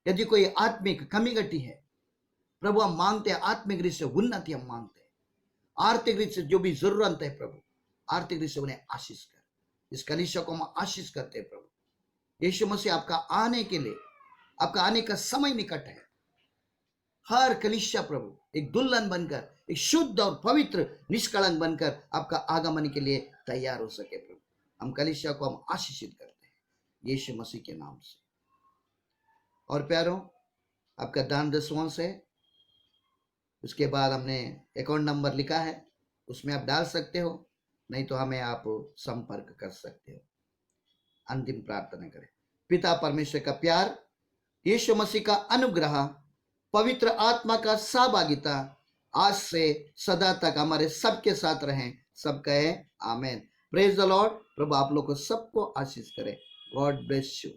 यदि कोई आत्मिक कमी घटी है प्रभु, हम मांगते हैं आत्मिक रीति से उन्नति, हम मांगते हैं आर्थिक रीति से जो भी जरूरत है प्रभु, आर्थिक रीति से उन्हें आशीष कर। इस कलीसिया को हम आशीष करते हैं प्रभु। यीशु मसीह आपका आने के लिए, आपका आने का समय निकट है। हर कलीसिया प्रभु एक दुल्हन बनकर, एक शुद्ध और पवित्र निष्कलंक बनकर आपका आगमन के लिए तैयार हो सके प्रभु। हम कलीसिया को हम आशीषित करते हैं यीशु मसीह के नाम से। और प्यारों, आपका दान दशवांश है, उसके बाद हमने अकाउंट नंबर लिखा है, उसमें आप डाल सकते हो, नहीं तो हमें आप संपर्क कर सकते हो। अंतिम प्रार्थना करें। पिता परमेश्वर का प्यार, यीशु मसीह का अनुग्रह, पवित्र आत्मा का सहभागिता आज से सदा तक हमारे सबके साथ रहें। सब कहे आमेन। Praise the lord. प्रभु आप लोग को सबको आशीष करे। God bless you.